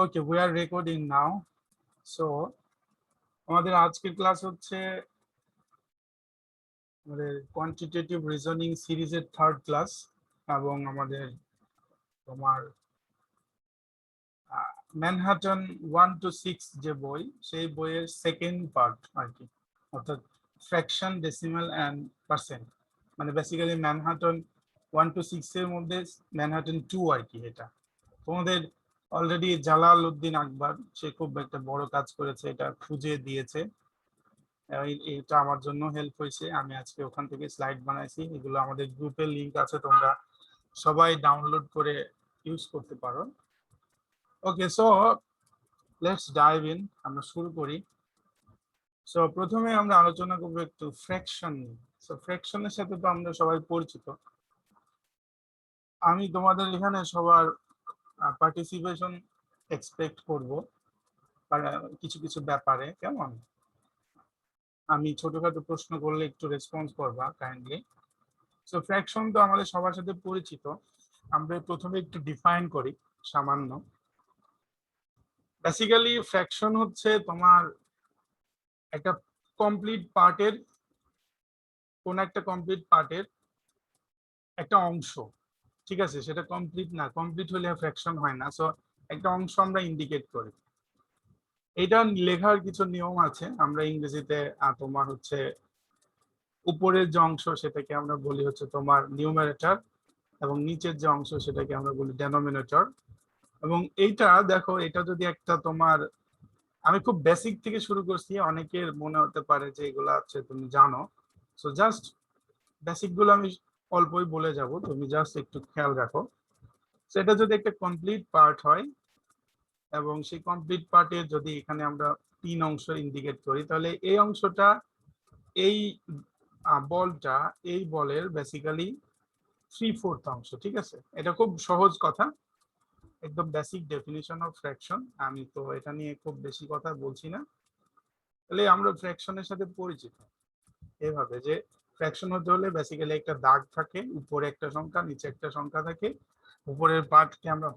Okay, we are recording now. So আমাদের আজকের class হচ্ছে আমাদের কোয়ান্টিটেটিভ রিজনিং সিরিজের থার্ড ক্লাস, এবং আমাদের তোমার ম্যানহাটন 1 to 6 যে বই, সেই বইয়ের সেকেন্ড পার্ট আর কি, অর্থাৎ ফ্র্যাকশন, ডেসিমাল অ্যান্ড পার্সেন্ট। মানে বেসিক্যালি ম্যানহাটন 1 to 6 এর মধ্যে ম্যানহাটন 2 আর কি। এটা তোমাদের অলরেডি জালাল উদ্দিন আকবর, সে খুব একটা বড় কাজ করেছে, এটা খুঁজে দিয়েছে। এটা আমার জন্য হেল্প হয়েছে, আমি আজকে ওখান থেকে স্লাইড বানাইছি। এগুলো আমাদের গ্রুপের লিংক আছে, তোমরা সবাই ডাউনলোড করে ইউজ করতে পারো। ওকে, সো লেটস ডাইভ ইন, আমরা শুরু করি। সো প্রথমে আমরা আলোচনা করবো একটু ফ্র্যাকশন নিয়ে। সো ফ্র্যাকশনের সাথে তো আমরা সবাই পরিচিত। আমি তোমাদের এখানে সবার পার্টিসিপেশন এক্সপেক্ট করব কিছু কিছু ব্যাপারে, কেমন? আমি ছোটখাটো প্রশ্ন করলে একটু রেসপন্স করবা কাইন্ডলি। সো ফ্র্যাকশন তো আমাদের সবার সাথে পরিচিত। আমরা প্রথমে একটু ডিফাইন করি সামান্য। বেসিক্যালি ফ্র্যাকশন হচ্ছে তোমার একটা কমপ্লিট পার্টের, কোন একটা কমপ্লিট পার্টের একটা অংশ, ঠিক আছে? সেটা কমপ্লিট না, কমপ্লিট হলে ফ্র্যাকশন হয় না। সো একটা অংশ আমরা ইন্ডিকেট করি। এটা লেখার কিছু নিয়ম আছে। আমরা ইংরেজিতে তোমার হচ্ছে উপরের যে অংশ সেটাকে আমরা বলি হচ্ছে তোমার নিউমারেটর, এবং নিচের যে অংশ সেটাকে আমরা বলি ডেনোমিনেটর। এবং এইটা দেখো, এটা যদি একটা তোমার, আমি খুব বেসিক থেকে শুরু করছি, অনেকের মনে হতে পারে যে এগুলো আছে তুমি জানো। সো জাস্ট বেসিক গুলো আমি অল্পই বলে যাব, তুমি জাস্ট একটু খেয়াল রাখো। সেটা যদি একটা কমপ্লিট পার্ট হয়, এবং সেই কমপ্লিট পার্টের যদি এখানে আমরা 3 অংশ ইন্ডিকেট করি, তাহলে এই অংশটা, এই বলটা, এই বলের বেসিক্যালি 3/4 অংশ, ঠিক আছে? এটা খুব সহজ কথা, একদম বেসিক ডেফিনিশন অফ ফ্র্যাকশন। আমি তো এটা নিয়ে খুব বেশি কথা বলছি না। তাহলে আমরা ফ্র্যাকশনের সাথে পরিচিত এভাবে যে ফ্র্যাকশন হতে হলে বেসিক্যালি একটা দাগ থাকে, উপরে একটা সংখ্যা, নিচে একটা সংখ্যা থাকে। উপরের পার্টকে আমরা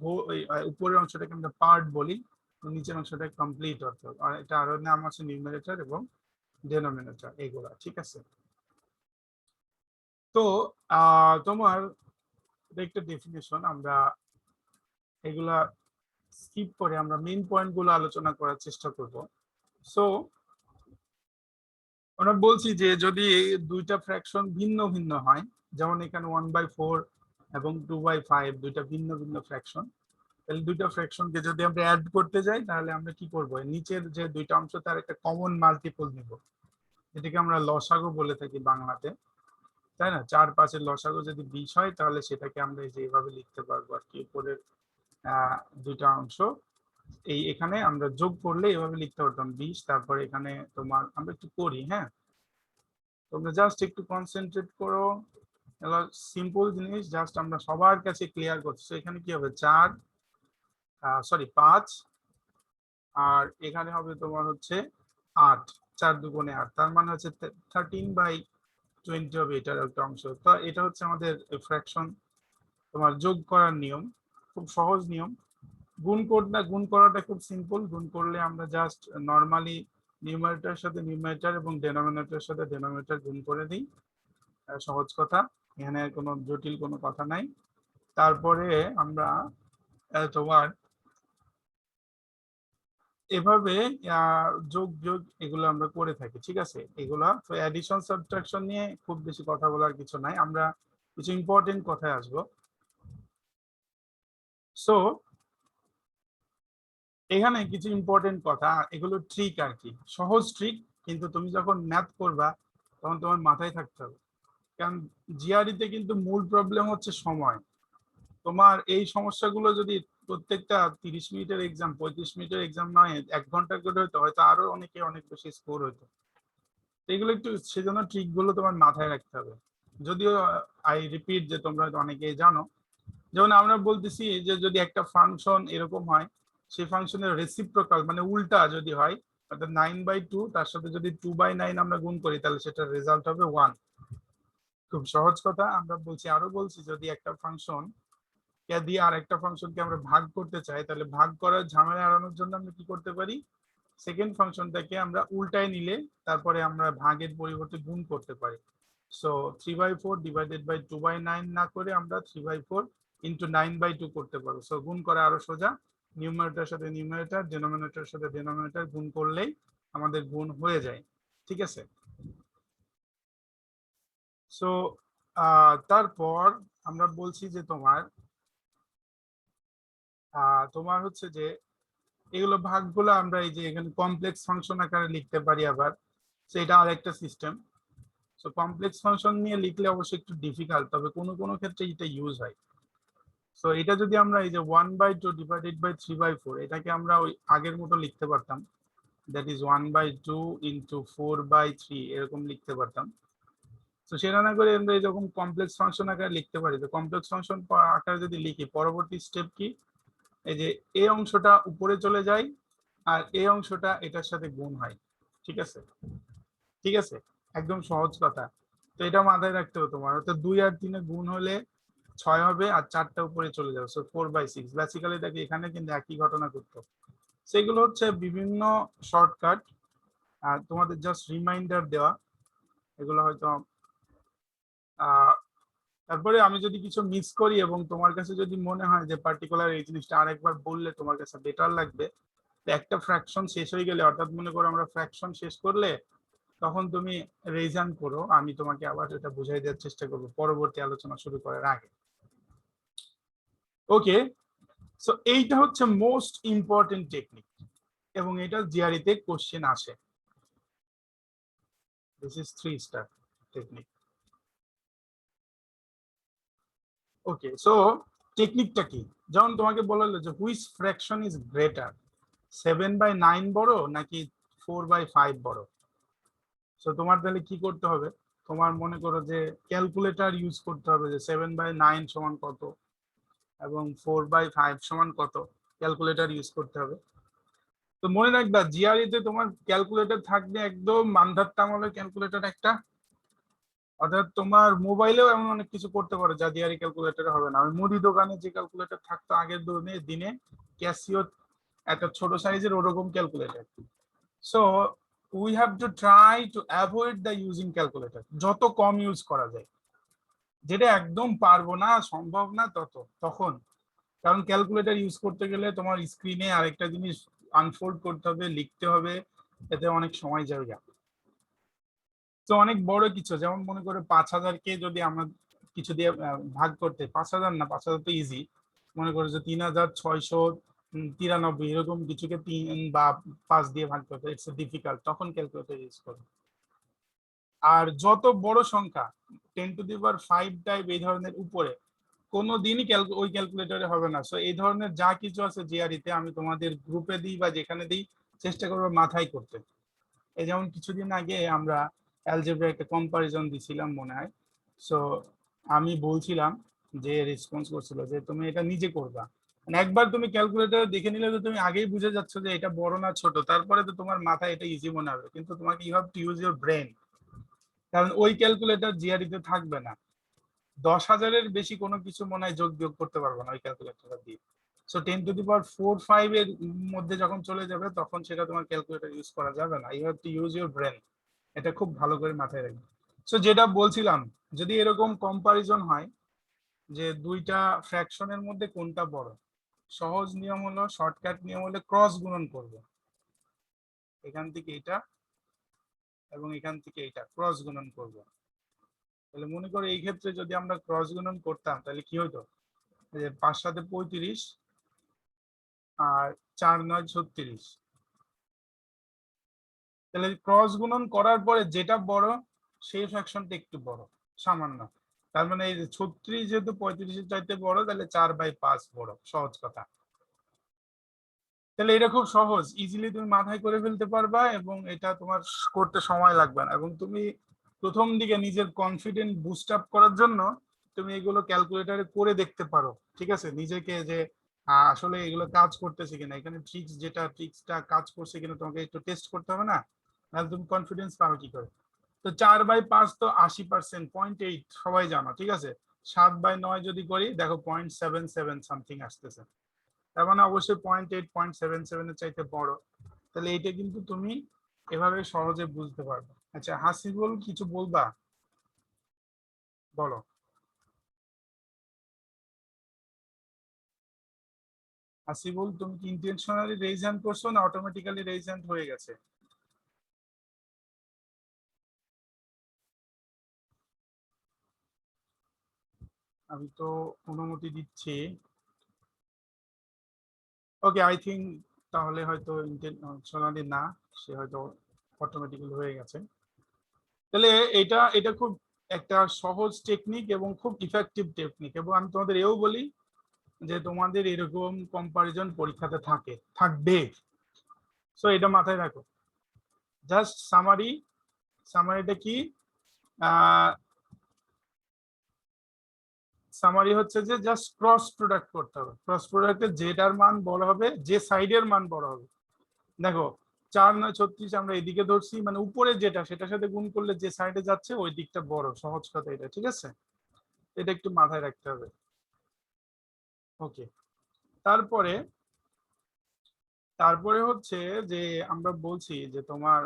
উপরের অংশটাকে আমরা পার্ট বলি, নিচের অংশটা কমপ্লিট অর্থাৎ, আর এটা আরো নাম আছে নিউমারেটর এবং ডেনোমিনেটর, এগুলা, ঠিক আছে? তো তোমার একটা ডেফিনেশন, আমরা এগুলা স্কিপ করে আমরা মেইন পয়েন্ট গুলো আলোচনা করার চেষ্টা করব। সো আমরা বলছি যে যদি দুইটা ফ্র্যাকশন ভিন্ন ভিন্ন হয়, যেমন এখানে 1/4 এবং 2/5, দুইটা ভিন্ন ভিন্ন ফ্র্যাকশন, তাহলে দুইটা ফ্র্যাকশনকে যদি আমরা অ্যাড করতে যাই, তাহলে আমরা কি করব? নিচের যে দুইটা অংশ তার একটা কমন মাল্টিপল নিব, যেটাকে আমরা লসাগু বলে থাকি বাংলাতে, তাই না? 4-5 এর লসাগু যদি 20 হয়, তাহলে সেটাকে আমরা এই যে এইভাবে লিখতে পারবো আর কি, উপরের দুইটা অংশ এই এখানে আমরা যোগ করলে এভাবে লিখতে পারতাম 20। তারপরে এখানে তোমার আমরা একটু করি, হ্যাঁ, তোমরা জাস্ট একটু কনসেন্ট্রেট করো। সিম্পল জিনিস, জাস্ট আমরা সবার কাছে ক্লিয়ার করছি। এখানে কি হবে? 5, আর এখানে হবে তোমার হচ্ছে 8, 4 দুগুণে 8, তার মানে হচ্ছে 13/20 হবে এটার একটা অংশ। তো এটা হচ্ছে আমাদের ফ্র্যাকশন, তোমার যোগ করার নিয়ম, খুব সহজ নিয়ম। গুণ করাটা খুব সিম্পল। গুণ করলে আমরা জাস্ট নর্মালি নিউমারেটরের সাথে নিউমারেটর এবং ডেনোমিনেটরের সাথে ডেনোমিনেটর গুণ করে দিই, সহজ কথা, এখানে কোনো জটিল কোনো কথা নাই। তারপরে আমরা তোমার এভাবে যোগ যোগ এগুলো আমরা করে থাকি, ঠিক আছে? এগুলা তো অ্যাডিশন সাবট্রাকশন নিয়ে খুব বেশি কথা বলার কিছু নাই, আমরা কিছু ইম্পর্টেন্ট কথায় আসবো। সো এখানে কিছু ইম্পর্টেন্ট কথা, এগুলো ট্রিক আর কি, সহজ ট্রিক, কিন্তু তুমি যখন ম্যাথ করবা তখন তোমার মাথায় থাকতে হবে। কারণ জিআরইতে কিন্তু মূল প্রবলেম হচ্ছে সময়। তোমার এই সমস্যাগুলো যদি প্রত্যেকটা 30 মিনিটের এক্সাম, 35 মিনিটের এক্সাম নয়, 1 ঘন্টা করে হতো, হয়তো আরো অনেকে অনেক বেশি স্কোর হতো। এগুলো একটু, সেজন্য ট্রিক গুলো তোমার মাথায় রাখতে হবে। যদিও আই রিপিট যে তোমরা অনেকেই জানো, যেমন আমরা বলতেছি যে যদি একটা ফাংশন এরকম হয়, সেই ফাংশনের রেসিপ্রোকাল মানে উল্টা যদি হয়, অর্থাৎ 9/2 তার সাথে যদি 2/9 আমরা গুণ করি, তাহলে সেটার রেজাল্ট হবে 1। খুব সহজ কথা। আমরা বলছি, আরো বলছি, যদি একটা ফাংশন কে দিয়ে আরেকটা ফাংশনকে আমরা ভাগ করতে চাই, তাহলে ভাগ করার ঝামেলা এড়ানোর জন্য আমরা কি করতে পারি, সেকেন্ড ফাংশনটাকে আমরা উল্টায় নিলে তারপরে আমরা ভাগের পরিবর্তে গুণ করতে পারি। সো 3/4 ডিভাইডেড বাই 2/9 না করে আমরা 3/4 ইন্টু 9/2 করতে পারবো। সো গুণ করা আরো সোজা, নিউমারেটরের সাথে নিউমারেটর, ডেনোমিনেটরের সাথে ডেনোমিনেটর গুণ করলেই আমাদের গুণ হয়ে যায়। ঠিক আছে। সো তারপর আমরা বলছি যে তোমার হচ্ছে যে এগুলো ভাগগুলো আমরা এই যে এখানে কমপ্লেক্স ফাংশন আকারে লিখতে পারি আবার, সেটা আরেকটা সিস্টেম। সো কমপ্লেক্স ফাংশন নিয়ে লিখলে অবশ্যই একটু ডিফিকাল্ট, তবে কোনো কোনো ক্ষেত্রে এটা ইউজ হয়। সো এটা যদি আমরা এই যে 1/2 ডিভাইডেড বাই 3/4 এটাকে আমরা ওই আগের মতো লিখতে পারতাম, দ্যাট ইজ 1/2 ইন্টু 4/3 এরকম লিখতে পারতাম। তো সেটা না করে আমরা এরকম কমপ্লেক্স ফাংশন আকারে লিখতে পারি। তো কমপ্লেক্স ফাংশন আকারে যদি লিখি, পরবর্তী স্টেপ কি, এই যে এই অংশটা উপরে চলে যায় আর এই অংশটা এটার সাথে গুণ হয়। ঠিক আছে, ঠিক আছে, একদম সহজ কথা। তো এটা মাথায় রাখতে হবে তোমার, অর্থাৎ 2 আর 3 গুণ হলে 6 হবে আর 4টা উপরে চলে যাবে। সো 4/6 বেসিক্যালি দেখি এখানে কিন্তু একই ঘটনা করতো। সেগুলো হচ্ছে বিভিন্ন শর্টকাট, আর তোমাদের জাস্ট রিমাইন্ডার দেওয়া, এগুলো হয়তো তারপরে আমি যদি কিছু মিস করি এবং তোমার কাছে যদি মনে হয় যে পার্টিকুলার এই জিনিসটা আরেকবার বললে তোমার কাছে বেটার লাগবে, একটা ফ্র্যাকশন শেষ হয়ে গেলে, অর্থাৎ মনে করো আমরা ফ্র্যাকশন শেষ করলে তখন তুমি রেজান করো, আমি তোমাকে আবার এটা বুঝাই দেওয়ার চেষ্টা করবো পরবর্তী আলোচনা শুরু করার আগে। ওকে, সো এইটা হচ্ছে মোস্ট ইম্পর্টেন্ট টেকনিক এবং এটা জিআরইতে কোশ্চেন আসে। This is 3 star technique. Okay, so টেকনিকটা কি, যেমন তোমাকে বলা হলো যে হুইচ ফ্র্যাকশন ইজ গ্রেটার, 7/9 বড় নাকি 4/5 বড়। সো তোমার তাহলে কি করতে হবে, তোমার মনে করো যে ক্যালকুলেটর ইউজ করতে হবে যে 7/9 সমান কত এবং 4/5 সমান কত, ক্যালকুলেটর ইউজ করতে হবে। তো মনে রাখবা জিআরইতে তোমার ক্যালকুলেটর থাকবে একদম মানধাত্তা আমলের ক্যালকুলেটর একটা, অর্থাৎ তোমার মোবাইলেও এমন অনেক কিছু করতে পারো যা জিআরই ক্যালকুলেটরে হবে না। আমি মুদি দোকানে যে ক্যালকুলেটর থাকতো আগের দিনে ক্যাসিও একটা ছোট সাইজের ওরকম calculator. So we have to try to avoid the using calculator, যত কম ইউজ করা যায়, যেটা একদম পারবো না সম্ভব না তখন, কারণ ক্যালকুলেটর ইউজ করতে গেলে তোমার স্ক্রিনে আরেকটা জিনিস আনফোল্ড করতে হবে, লিখতে হবে, এতে অনেক সময় যাবে। তো অনেক বড় কিছু, যেমন মনে করে 5,000-কে যদি আমরা কিছু দিয়ে ভাগ করতে, 5,000 না, 5,000 তো ইজি, মনে করো যে 3,693 এরকম কিছুকে 3 বা 5 দিয়ে ভাগ করতে ইটস ডিফিকাল্ট, তখন ক্যালকুলেটর ইউজ করো। আর যত বড় সংখ্যা 10⁵ টাইপ এই ধরনের উপরে কোনো দিনই ওই ক্যালকুলেটরে হবে না। সো এই ধরনের যা কিছু আছে জিআরইতে আমি তোমাদের গ্রুপে দিই বা যেখানে দিই চেষ্টা করবো মাথায় করতে। এই যেমন কিছুদিন আগে আমরা অ্যালজেব্রা একটা কম্পারিজন দিছিলাম মনে হয়। সো আমি বলছিলাম যে রেসপন্স করছিল যে তুমি এটা নিজে করবা, মানে একবার তুমি ক্যালকুলেটর দেখে নিলে তো তুমি আগেই বুঝে যাচ্ছ যে এটা বড় না ছোট, তারপরে তো তোমার মাথায় এটা ইজি মনে হবে, কিন্তু তোমাকে you have to use your brain, কারণ ওই ক্যালকুলেটর জিআরইতে থাকবে না। 10,000-এর বেশি কোনো কিছু মনে হয় যোগ বিয়োগ করতে পারবো না ওই ক্যালকুলেটর দিয়ে। সো 10⁴ এর মধ্যে যখন চলে যাবে তখন সেটা তোমার ক্যালকুলেটর ইউজ করা যাবে না, you have to use your brain. এটা খুব ভালো করে মাথায় রাখবে। সো যেটা বলছিলাম, যদি এরকম কম্পারিজন হয় যে দুইটা ফ্র্যাকশনের মধ্যে কোনটা বড়, সহজ নিয়ম হলো, শর্টকাট নিয়ম হলো ক্রস গুণন করবে, এখান থেকে এটা এবং এখান থেকে এটা ক্রস গুণন করব। তাহলে মনে করো এই ক্ষেত্রে যদি আমরা ক্রস গুণন করতাম তাহলে কি হতো, যে 5 × 7 = 35 আর 4 × 9 = 36। তাহলে ক্রস গুণন করার পরে যেটা বড় সেই ফ্র্যাকশনটা একটু বড় সামান্য, তার মানে এই 36 যেহেতু 35-এর চাইতে বড়, তাহলে 4/5 বড়, সহজ কথা। তাহলে এটা খুব সহজ, ইজিলি তুমি মাথায় করে ফেলতে পারবা এবং এটা তোমার করতে সময় লাগবে না। এবং তুমি প্রথম দিকে নিজের কনফিডেন্ট বুস্ট আপ করার জন্য তুমি এগুলো ক্যালকুলেটরে করে দেখতে পারো, ঠিক আছে, নিজেকে যে আসলে এগুলো কাজ করতেছে কিনা, এখানে ট্রিক্সটা কাজ করছে কিনা তোমাকে একটু টেস্ট করতে হবে না, তাহলে তুমি কনফিডেন্স পাবে কি করে। তো 4/5 তো 80%, 0.8 সবাই জানো, ঠিক আছে। 7/9 যদি করি দেখো 0.77 সামথিং আসতেছে, তার মানে অবশ্যই 0.8 0.77 এর চাইতে বড়। তাহলে এটা কিন্তু তুমি এভাবে সহজে বুঝতে পারবে। আচ্ছা হাসিবুল কিছু বলবা, বলো। হাসিবুল তুমি কি ইন্টেনশনালি রেইজ হ্যান্ড করছো না অটোমেটিক্যালি রেইজ হ্যান্ড হয়ে গেছে? আমি তো অনুমতি দিচ্ছি। ওকে আই থিঙ্ক তাহলে হয়তো ইন্টেনশনালি না, সে হয়তো অটোমেটিক্যালি হয়ে গেছে। তাহলে এটা এটা খুব একটা সহজ টেকনিক এবং খুব ইফেক্টিভ টেকনিক, এবং আমি তোমাদের এও বলি যে তোমাদের এরকম কম্পারিজন পরীক্ষাতে থাকবে। সো এটা মাথায় রাখো। জাস্ট সামারিটা কি? সামারি হচ্ছে যে জাস্ট ক্রস প্রোডাক্ট করতে হবে। ক্রস প্রোডাক্টে যেটার মান বড় হবে, যে সাইডের মান বড় হবে। দেখো 4 9 36 আমরা এদিকে ধরছি, মানে উপরে যেটা সেটার সাথে গুণ করলে যে সাইডে যাচ্ছে ওই দিকটা বড়, সহজ কথা এটা, ঠিক আছে? এটা একটু মাথায় রাখতে হবে। ওকে, তারপরে তারপরে হচ্ছে যে আমরা বলছি যে তোমার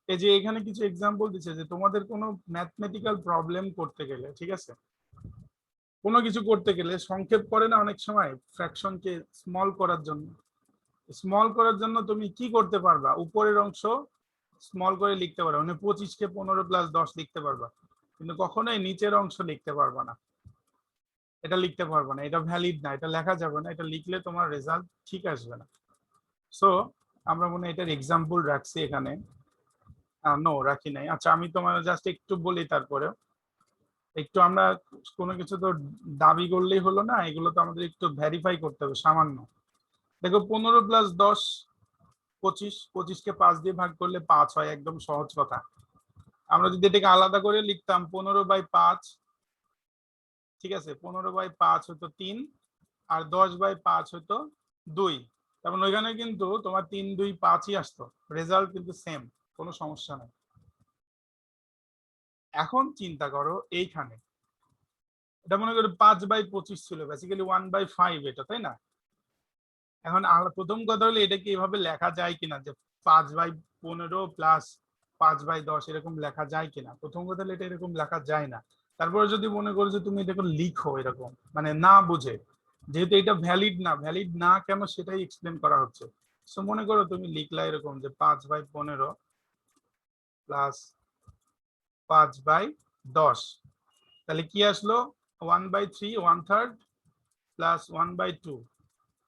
এই যে এখানে কিছু এক্সাম্পল দিচ্ছে যে তোমাদের কোনো ম্যাথমেটিক্যাল প্রবলেম করতে গেলে, ঠিক আছে, কোনো কিছু করতে গেলে সংক্ষেপ করে না অনেক সময় ফ্র্যাকশনকে স্মল করার জন্য। স্মল করার জন্য তুমি কি করতে পারবা? উপরের অংশ স্মল করে লিখতে পারো, মানে 25 কে 15 + 10 লিখতে পারবা, কিন্তু কখনোই নিচের অংশ লিখতে পারবা না। এটা লিখতে পারবা না, এটা ভ্যালিড না, এটা লেখা যাবে না, এটা লিখলে তোমার রেজাল্ট ঠিক আসবে না। সো আমরা মনে হয় এটার এক্সাম্পল রাখছি এখানে। নো রাখি নাই। আচ্ছা আমি তোমার জাস্ট একটু বলি, তারপরে একটু আমরা কোনো কিছু তো দাবি করলেই হলো না, এগুলো তো আমাদের একটু ভেরিফাই করতে হবে সামান্য। দেখো 15 + 10 25, 25কে 5 দিয়ে ভাগ করলে 5 হয়, একদম সহজ কথা। আমরা যদি এটাকে আলাদা করে লিখতাম 15/5, ঠিক আছে, 15/5 হতো 3, আর 10/5 হতো 2। তারপর ওইখানে কিন্তু তোমার 3 2 5ই আসতো, রেজাল্ট কিন্তু সেম, কোনো সমস্যা নেই। এখন চিন্তা করো এইখানে এটা মনে করো 5/25 ছিল, বেসিক্যালি 1/5 এটা, তাই না? এখন প্রথম কথা হলো এটা কি এভাবে লেখা যায় কিনা, যে 5/15 + 5/10 এরকম লেখা যায় কিনা? প্রথম কথা হলো এটা এরকম লেখা যায় না। তারপরে যদি মনে করো যে তুমি এটাকে লিখো এরকম, মানে না বুঝে, যেহেতু এটা ভ্যালিড না কেন সেটাই এক্সপ্লেন করা হচ্ছে। সো মনে করো তুমি লিখলা এরকম যে 5/15 + 5/10, তাহলে কি আসলো? 1/3 1/3 + 1/2।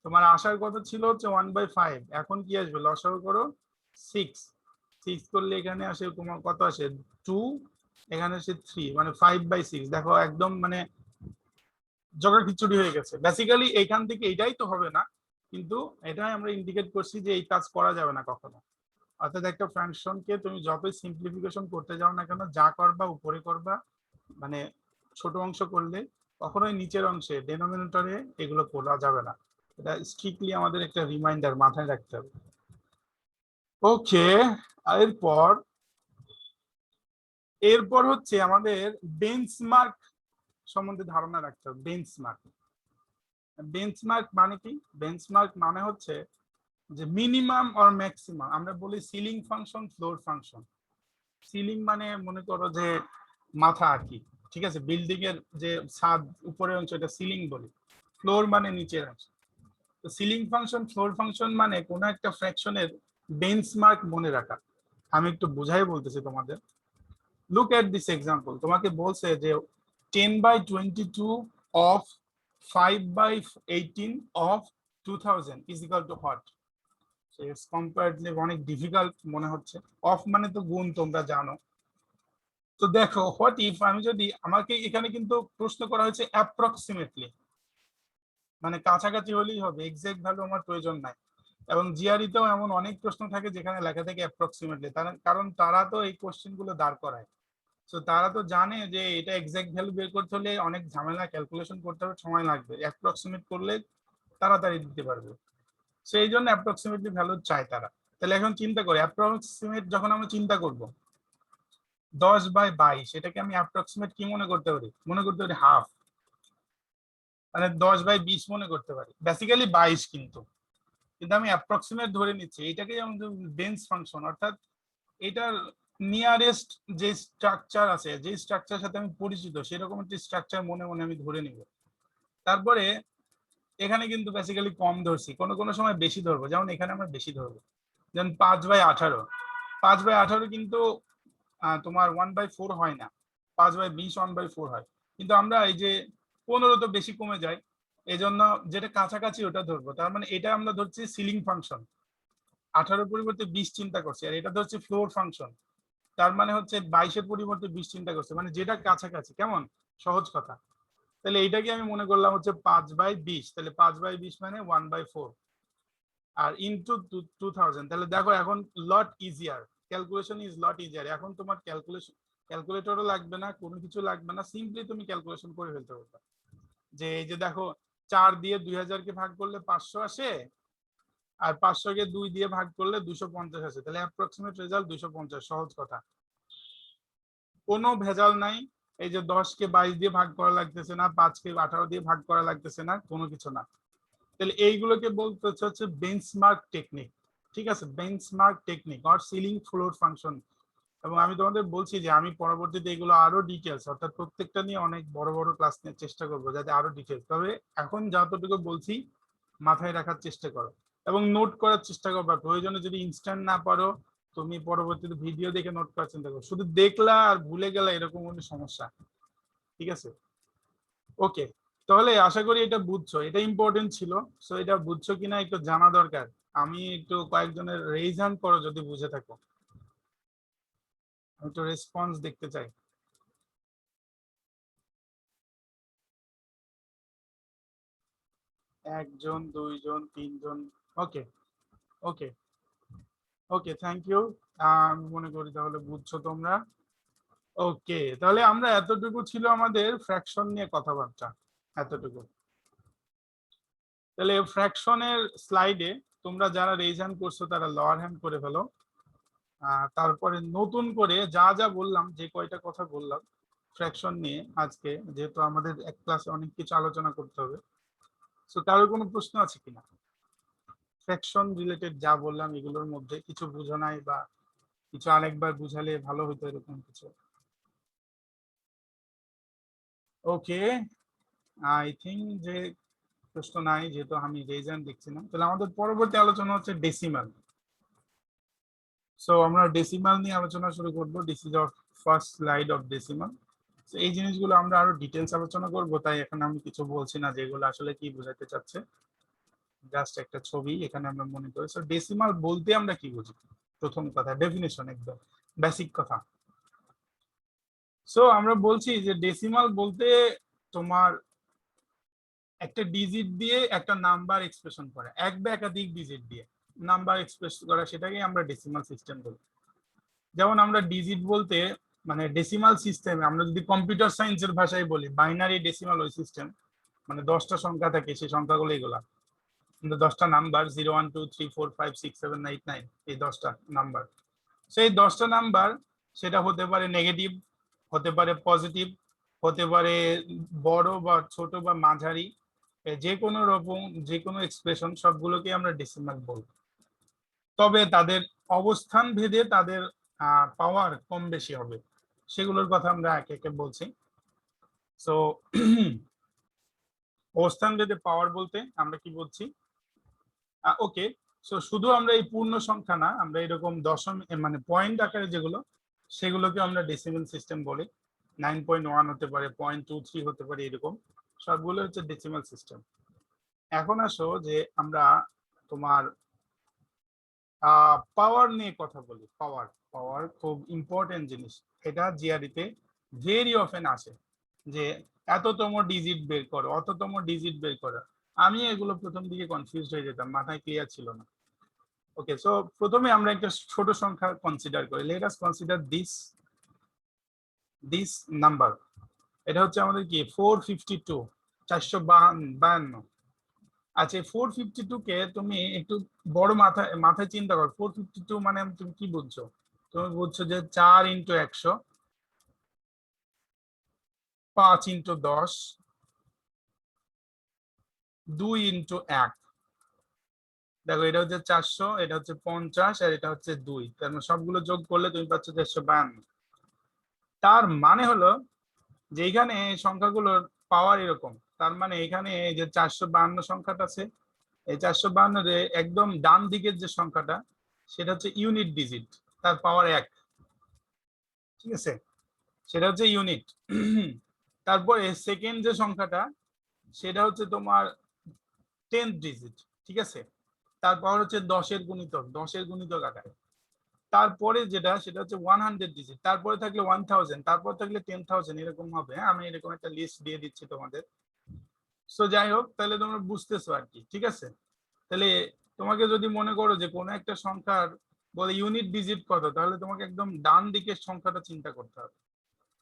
তোমার আসার কথা ছিল হচ্ছে 1/5, এখন কি আসবে? লসাগু করো 6, 6 করলে এখানে আসে তোমার কত আসে? 2, এখানে আসে 3, মানে 5/6। দেখো একদম মানে জগা খিচুড়ি হয়ে গেছে। বেসিক্যালি এইখান থেকে এটাই তো হবে না, কিন্তু এটাই আমরা ইন্ডিকেট করছি যে এই কাজ করা যাবে না কখনো। অর্থাৎ একটা ফাংশনকে তুমি যতই সিম্পলিফিকেশন করতে যাও না কেন, যা করবা উপরে করবা, মানে ছোট অংশ করলে কখনোই নিচের অংশে ডেনোমিনেটরে এগুলো করা যাবে না। এটা স্ট্রিক্টলি আমাদের একটা রিমাইন্ডার মাথায় রাখতে হবে। ওকে, এরপর এরপর হচ্ছে আমাদের বেঞ্চমার্ক সম্বন্ধে ধারণা রাখতে হবে। বেঞ্চমার্ক বেঞ্চমার্ক মানে কি? বেঞ্চমার্ক মানে হচ্ছে যে মিনিমাম অর ম্যাক্সিমাম, আমরা বলি ceiling function, floor function. Ceiling মানে মনে করো যে মাথা আর কি, ঠিক আছে, বিল্ডিং এর যে ছাদ উপরের অংশ এটা সিলিং বলি, ফ্লোর মানে নিচের অংশ। তো সিলিং ফাংশন, ফ্লোর ফাংশন মানে কোনো একটা ফ্র্যাকশনের বেঞ্চমার্ক মনে রাখা। আমি একটু বুঝাই বলতেছি তোমাদের। লুক এট দিস এক্সাম্পল, তোমাকে বলছে যে 10/22 of 5/18 of 2000 is equal two what? Comparatively অনেক ডিফিকাল্ট মনে হচ্ছে। অফ মানে তো গুণ, তোমরা জানো। তো দেখো হোয়াট ইফ আমি যদি, আমাকে এখানে কিন্তু প্রশ্ন করা হয়েছে অ্যাপ্রক্সিমেটলি, মানে কাছাকাছি হলেই হবে, এক্সাক্ট ভ্যালু আমার প্রয়োজন নাই। এবং জিআরইতেও এমন অনেক প্রশ্ন থাকে যেখানে লেখা থাকে অ্যাপ্রক্সিমেটলি, কারণ তারা তো এই কোশ্চেন গুলো দাঁড় করায়। তো তারা তো জানে যে এটা এক্সাক্ট ভ্যালু বের করতে হলে অনেক ঝামেলা, ক্যালকুলেশন করতে হবে, সময় লাগবে। অ্যাপ্রক্সিমেট করলে তাড়াতাড়ি দিতে পারবে, সেই জন্য অ্যাপ্রক্সিমেটলি ভ্যালু চায় তারা। তাহলে এখন চিন্তা করি, অ্যাপ্রক্সিমেট যখন আমরা চিন্তা করব, 10/22 এটাকে আমি অ্যাপ্রক্সিমেট কি মনে করতে পারি? মনে করতে পারি হাফ, মানে 10/20 মনে করতে পারি। বেসিক্যালি 22, কিন্তু কিন্তু আমি অ্যাপ্রক্সিমেট ধরে নিচ্ছি। এটাকেই আমাদের বেঞ্চ ফাংশন, অর্থাৎ এটার নিয়ারেস্ট যে স্ট্রাকচার আছে, যে স্ট্রাকচারের সাথে আমি পরিচিত, সেরকম একটি স্ট্রাকচার মনে মনে আমি ধরে নিব। তারপরে এখানে কিন্তু বেসিক্যালি কম ধরছি, কোনো কোনো সময় বেশি ধরবো, যেমন এখানে আমরা বেশি ধরবো। যেমন 5/18, 5/18 কিন্তু তোমার 1/4 হয় না, 5/20 1/4 হয়। কিন্তু আমরা এই যে 15 তো বেশি কমে যায়, এই জন্য যেটা কাছাকাছি ওটা ধরবো। তার মানে এটা আমরা ধরছি সিলিং ফাংশন, 18 পরিবর্তে 20 চিন্তা করছি, আর এটা ধরছি ফ্লোর ফাংশন। তার মানে হচ্ছে 22 পরিবর্তে 20 চিন্তা করছে, মানে যেটা কাছাকাছি। কেমন সহজ কথা? তাহলে এইটাকে আমি মনে করলাম হচ্ছে 5/20, তাহলে 5/20 মানে 1/4 আর ইনটু 2000। তাহলে দেখো এখন lot easier, calculation is lot easier. এখন তোমার ক্যালকুলেটরও লাগবে না, কোনো কিছু লাগবে না, সিম্পলি তুমি ক্যালকুলেশন করে ফেলতে পারবে। যে এই যে দেখো 4 দিয়ে 2000 কে ভাগ করলে 500 আসে, আর 500 কে 2 দিয়ে ভাগ করলে 250 আসে, তাহলে অ্যাপ্রক্সিমেট রেজাল্ট 250। সহজ কথা, কোনো ভেজাল নাই। এই যে 10 কে 22 দিয়ে ভাগ করা লাগতেছে না, 5 কে 18 দিয়ে ভাগ করা লাগতেছে না, কোনো কিছু না। তাহলে এইগুলোকে বলতে হচ্ছে বেঞ্চমার্ক টেকনিক। ঠিক আছে, benchmark technique or ceiling floor function. এবং আমি তোমাদের বলছি যে আমি পরবর্তীতে এগুলো আরো ডিটেলস, অর্থাৎ প্রত্যেকটা নিয়ে অনেক বড় বড় ক্লাস নেওয়ার চেষ্টা করবো, যাতে আরো ডিটেলস। তবে এখন যতটুকু বলছি মাথায় রাখার চেষ্টা করো এবং নোট করার চেষ্টা করবা। প্রয়োজনে যদি ইনস্ট্যান্ট না পারো, তুমি পরবর্তীতে ভিডিও দেখে নোট করার চিন্তা করো। শুধু দেখলা আর ভুলে গেলা এরকম কোনো সমস্যা। ঠিক আছে, ওকে। তাহলে আশা করি এটা বুঝছো, এটা ইম্পর্টেন্ট ছিল। সো এটা বুঝছো কিনা একটু জানা দরকার। আমি একটু কয়েকজনের রেইজ হ্যান্ড করো যদি বুঝে থাকো, আমি একটু রেসপন্স দেখতে চাই। একজন, দুইজন, তিনজন। ওকে, ওকে, ওকে, থ্যাংক ইউ। আমি মনে করি তাহলে বুঝছো তোমরা। ওকে, তাহলে আমরা এতটুকু ছিল আমাদের ফ্র্যাকশন নিয়ে কথাবার্তা, এতটুকু। তাহলে ফ্র্যাকশনের স্লাইডে তোমরা যারা রেইজ হ্যান্ড করছো তারা লোয়ার হ্যান্ড করে ফেলো। তারপরে নতুন করে যা যা বললাম, যে কয়টা কথা বললাম ফ্র্যাকশন নিয়ে আজকে, যেহেতু আমাদের এক ক্লাসে অনেক কিছু আলোচনা করতে হবে। সো কারোর কোনো প্রশ্ন আছে কিনা? ফ্র্যাকশন রিলেটেড যা বললাম এগুলোর মধ্যে কিছু বুঝো নাই, বা কিছু আরেকবার বুঝালে ভালো হতো, এরকম কিছু? ওকে, আই থিঙ্ক যে প্রশ্ন নাই, যেহেতু আমি রেজাল্ট দেখছি না। তাহলে আমাদের পরবর্তী আলোচনা হচ্ছে ডেসিমাল। সো আমরা ডেসিমাল নিয়ে আলোচনা শুরু করব। This is our first slide of decimal. এই জিনিসগুলো আমরা আরো ডিটেলস আলোচনা করব, তাই এখন আমি কিছু বলছি না যেগুলো আসলে কি বোঝাতে চাচ্ছে। জাস্ট একটা ছবি এখানে আমরা মনে করি। সো ডেসিমাল বলতে আমরা কি বুঝি? প্রথম কথা, ডেফিনেশন, একদম বেসিক কথা। সো আমরা বলছি যে ডেসিমাল বলতে তোমার একটা ডিজিট দিয়ে একটা নাম্বার এক্সপ্রেশন করা, এক বা একাধিক ডিজিট দিয়ে নাম্বার এক্সপ্রেস করা, সেটাকে আমরা ডেসিমাল সিস্টেম বলি। যেমন আমরা ডিজিট বলতে, মানে ডেসিমাল সিস্টেম, আমরা যদি কম্পিউটার সায়েন্সের ভাষায় বলি, বাইনারি ডেসিমাল ওই সিস্টেম, মানে 10টা সংখ্যা থাকে, সেই সংখ্যাগুলো এগুলা, কিন্তু 10টা নাম্বার 0 1 2 3 4 5 6 7 8 9, এই 10টা নাম্বার। সেই 10টা নাম্বার, সেটা হতে পারে নেগেটিভ, হতে পারে পজিটিভ, হতে পারে বড় বা ছোট বা মাঝারি, যে কোনো রকম, যে কোনো এক্সপ্রেশন, সবগুলোকে আমরা ডেসিমাল বলবো। তবে তাদের অবস্থান ভেদে তাদের পাওয়ার কম বেশি হবে, সেগুলোর কথা আমরা একে একে বলছি। সো অবস্থান ভেদে পাওয়ার বলতে আমরা কি বলছি? ওকে, সো শুধু আমরা এই পূর্ণ সংখ্যা না, আমরা এরকম দশমিক, মানে পয়েন্ট আকারে যেগুলো, সেগুলোকে আমরা ডেসিমেল সিস্টেম বলি। 9.1 হতে পারে, 0.23 হতে পারে, এরকম সবগুলো হচ্ছে ডেসিমেল সিস্টেম। এখন আসো যে আমরা তোমার পাওয়ার নিয়ে কথা বলি। পাওয়ার, পাওয়ার খুব ইম্পর্টেন্ট জিনিস। এটা জিআরইতে ভেরি অফেন আসে যে এততম ডিজিট বের করো, অততম ডিজিট বের করো। আমি এগুলো প্রথম দিকে কনফিউজ হয়ে যেতাম, মাথায় ক্লিয়ার ছিল না। ওকে, সো প্রথমে আমরা একটা ছোট সংখ্যা কনসিডার করি। Let us consider this number. এটা হচ্ছে আমাদের কি 452, 452। আচ্ছা, 452 কে তুমি একটু বড় মাথায় চিন্তা করো। 452 মানে তুমি কি বুঝছো? তুমি বুঝছো যে 4 × 100 5 ইন্টু 10, 2 ইন্টু 1। দেখো এটা হচ্ছে 400, এটা হচ্ছে 50, আর এটা হচ্ছে 2। তার মানে সবগুলো যোগ করলে তুমি পাচ্ছ 452। তার মানে হলো যে এখানে সংখ্যাগুলোর পাওয়ার এরকম। তার মানে এখানে এই যে 452 সংখ্যাটা আছে, এই 452 এর একদম ডান দিকের যে সংখ্যাটা সেটা হচ্ছে ইউনিট ডিজিট, তার পাওয়ার 1। ঠিক আছে, সেটা হচ্ছে ইউনিট। তারপরে সেকেন্ড যে সংখ্যাটা সেটা হচ্ছে তোমার 10th ডিজিট। ঠিক আছে, তার পাওয়ার হচ্ছে 10-এর গুণিতক, 10-এর গুণিতক আকারে। তারপরে যেটা সেটা হচ্ছে 100 ডিজিট, তারপরে থাকলে 1000, তারপর থাকলে 10,000, এরকম হবে। হ্যাঁ, আমি এরকম একটা লিস্ট দিয়ে দিচ্ছি তোমাদের। সো যাই হোক, তাহলে তোমরা বুঝতেছো আর কি। ঠিক আছে, তাহলে তোমাকে যদি মনে করো যে কোনো একটা সংখ্যার বলে ইউনিট ডিজিট কত, তাহলে তোমাকে একদম ডান দিকের সংখ্যাটা চিন্তা করতে হবে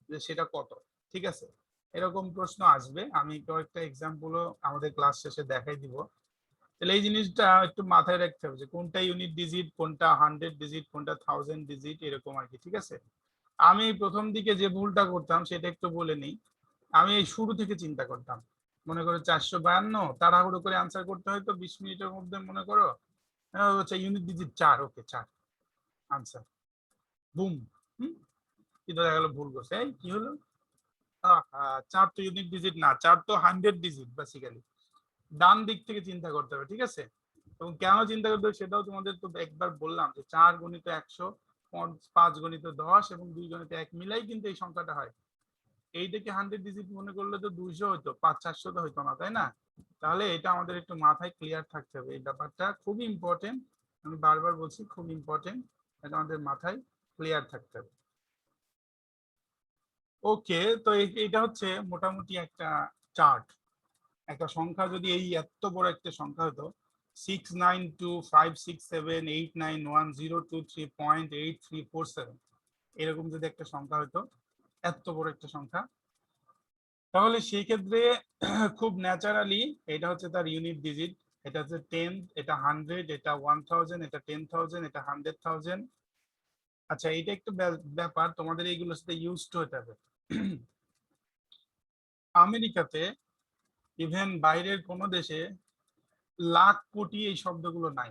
যে সেটা কত। ঠিক আছে, এরকম প্রশ্ন আসবে, আমি কয়েকটা এক্সাম্পলও আমাদের ক্লাস শেষে দেখাই দিব। তাহলে এই জিনিসটা একটু মাথায় রাখতে হবে যে কোনটা ইউনিট ডিজিট, কোনটা 100 ডিজিট, কোনটা 1000 ডিজিট, এরকম আর কি। ঠিক আছে, আমি প্রথম দিকে যে ভুলটা করতাম সেটা একটু বলে নিই। আমি এই শুরু থেকে চিন্তা করতাম, মনে করো 452, তাড়াহুড়ো করে আনসার করতে হয় তো 20 মিনিটের মধ্যে, মনে করো আচ্ছা ইউনিট ডিজিট 4, ওকে 4 আনসার, বুম। কিন্তু দেখা গেল ভুল করছে। এই কি হলো, 4 তো ইউনিট ডিজিট না, 4 তো 100 ডিজিট। বেসিক্যালি ডান দিক থেকে চিন্তা করতে হবে। ঠিক আছে, এবং কেন চিন্তা করতে হবে সেটাও তোমাদের তো একবার বললাম যে 4 গুণিত 100, 5 গুণিত 10 এবং 2 গুণিত 1 মিলাই কিন্তু এই সংখ্যাটা হয়। এইটাকে 100 ডিজিট মনে করলে তো 200 হতো, 500-400 তো হইতো না, তাই না? তাহলে এটা আমাদের একটু মাথায় ক্লিয়ার থাকতে হবে, এই ব্যাপারটা খুবই ইম্পর্টেন্ট। আমি বারবার বলছি খুব ইম্পর্টেন্ট, এটা আমাদের মাথায় ক্লিয়ার থাকতে হবে। ওকে, তো এটা হচ্ছে মোটামুটি একটা চার্ট। একটা সংখ্যা যদি এই এত বড় একটা সংখ্যা হতো 6925678910223.8347, এরকম যদি একটা সংখ্যা হতো, এত বড় একটা সংখ্যা, তাহলে সেই ক্ষেত্রে খুব ন্যাচারালি এটা হচ্ছে তার ইউনিট ডিজিট। এটা হচ্ছে 10, এটা 100, এটা 1000, এটা 10,000, এটা 100,000। আচ্ছা, এটা একটু ব্যাপার, তোমাদের এইগুলোর সাথে ইউজ টু হতে হবে। আমেরিকাতে, ইভেন বাইরের কোনো দেশে লাখ কোটি এই শব্দগুলো নাই।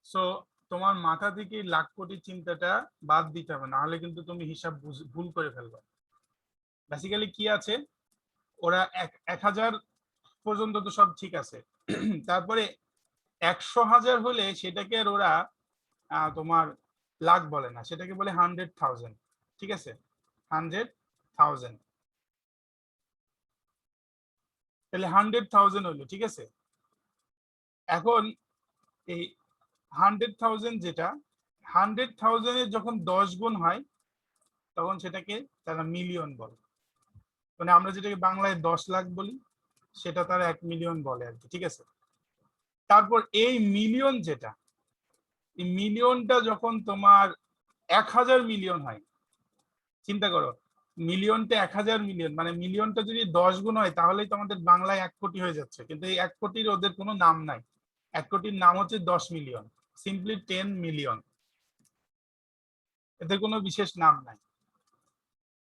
সো তোমার মাথা থেকে লাখ কোটি চিন্তাটা বাদ দিতে হবে, না হলে কিন্তু তুমি হিসাব ভুল করে ফেলবে। বেসিক্যালি কি আছে, ওরা 1000 পর্যন্ত তো সব ঠিক আছে। তারপরে 100,000 হলে সেটাকে আর ওরা তোমার লাখ বলে না, সেটাকে বলে 100,000। ঠিক আছে, 100,000, তাহলে 100,000 হলো। ঠিক আছে, এখন এই 100,000 যেটা, 100,000 এর যখন 10 গুণ হয় তখন সেটাকে তারা মিলিয়ন বলে। মানে আমরা যেটাকে বাংলায় 10 লাখ বলি সেটা তারা 1 মিলিয়ন বলে আর কি। ঠিক আছে, তারপর এই মিলিয়ন যেটা, এই মিলিয়নটা যখন তোমার 1000 মিলিয়ন হয়, চিন্তা করো, মিলিয়নটা 1000 মিলিয়ন, মানে মিলিয়নটা যদি 10 গুণ হয় তাহলেই তো আমাদের বাংলায় 1 কোটি হয়ে যাচ্ছে। কিন্তু এই 1 কোটির ওদের কোনো নাম নাই, 1 কোটির নাম হচ্ছে 10 মিলিয়ন, সিম্পলি 10 মিলিয়ন, এতে কোনো বিশেষ নাম নাই।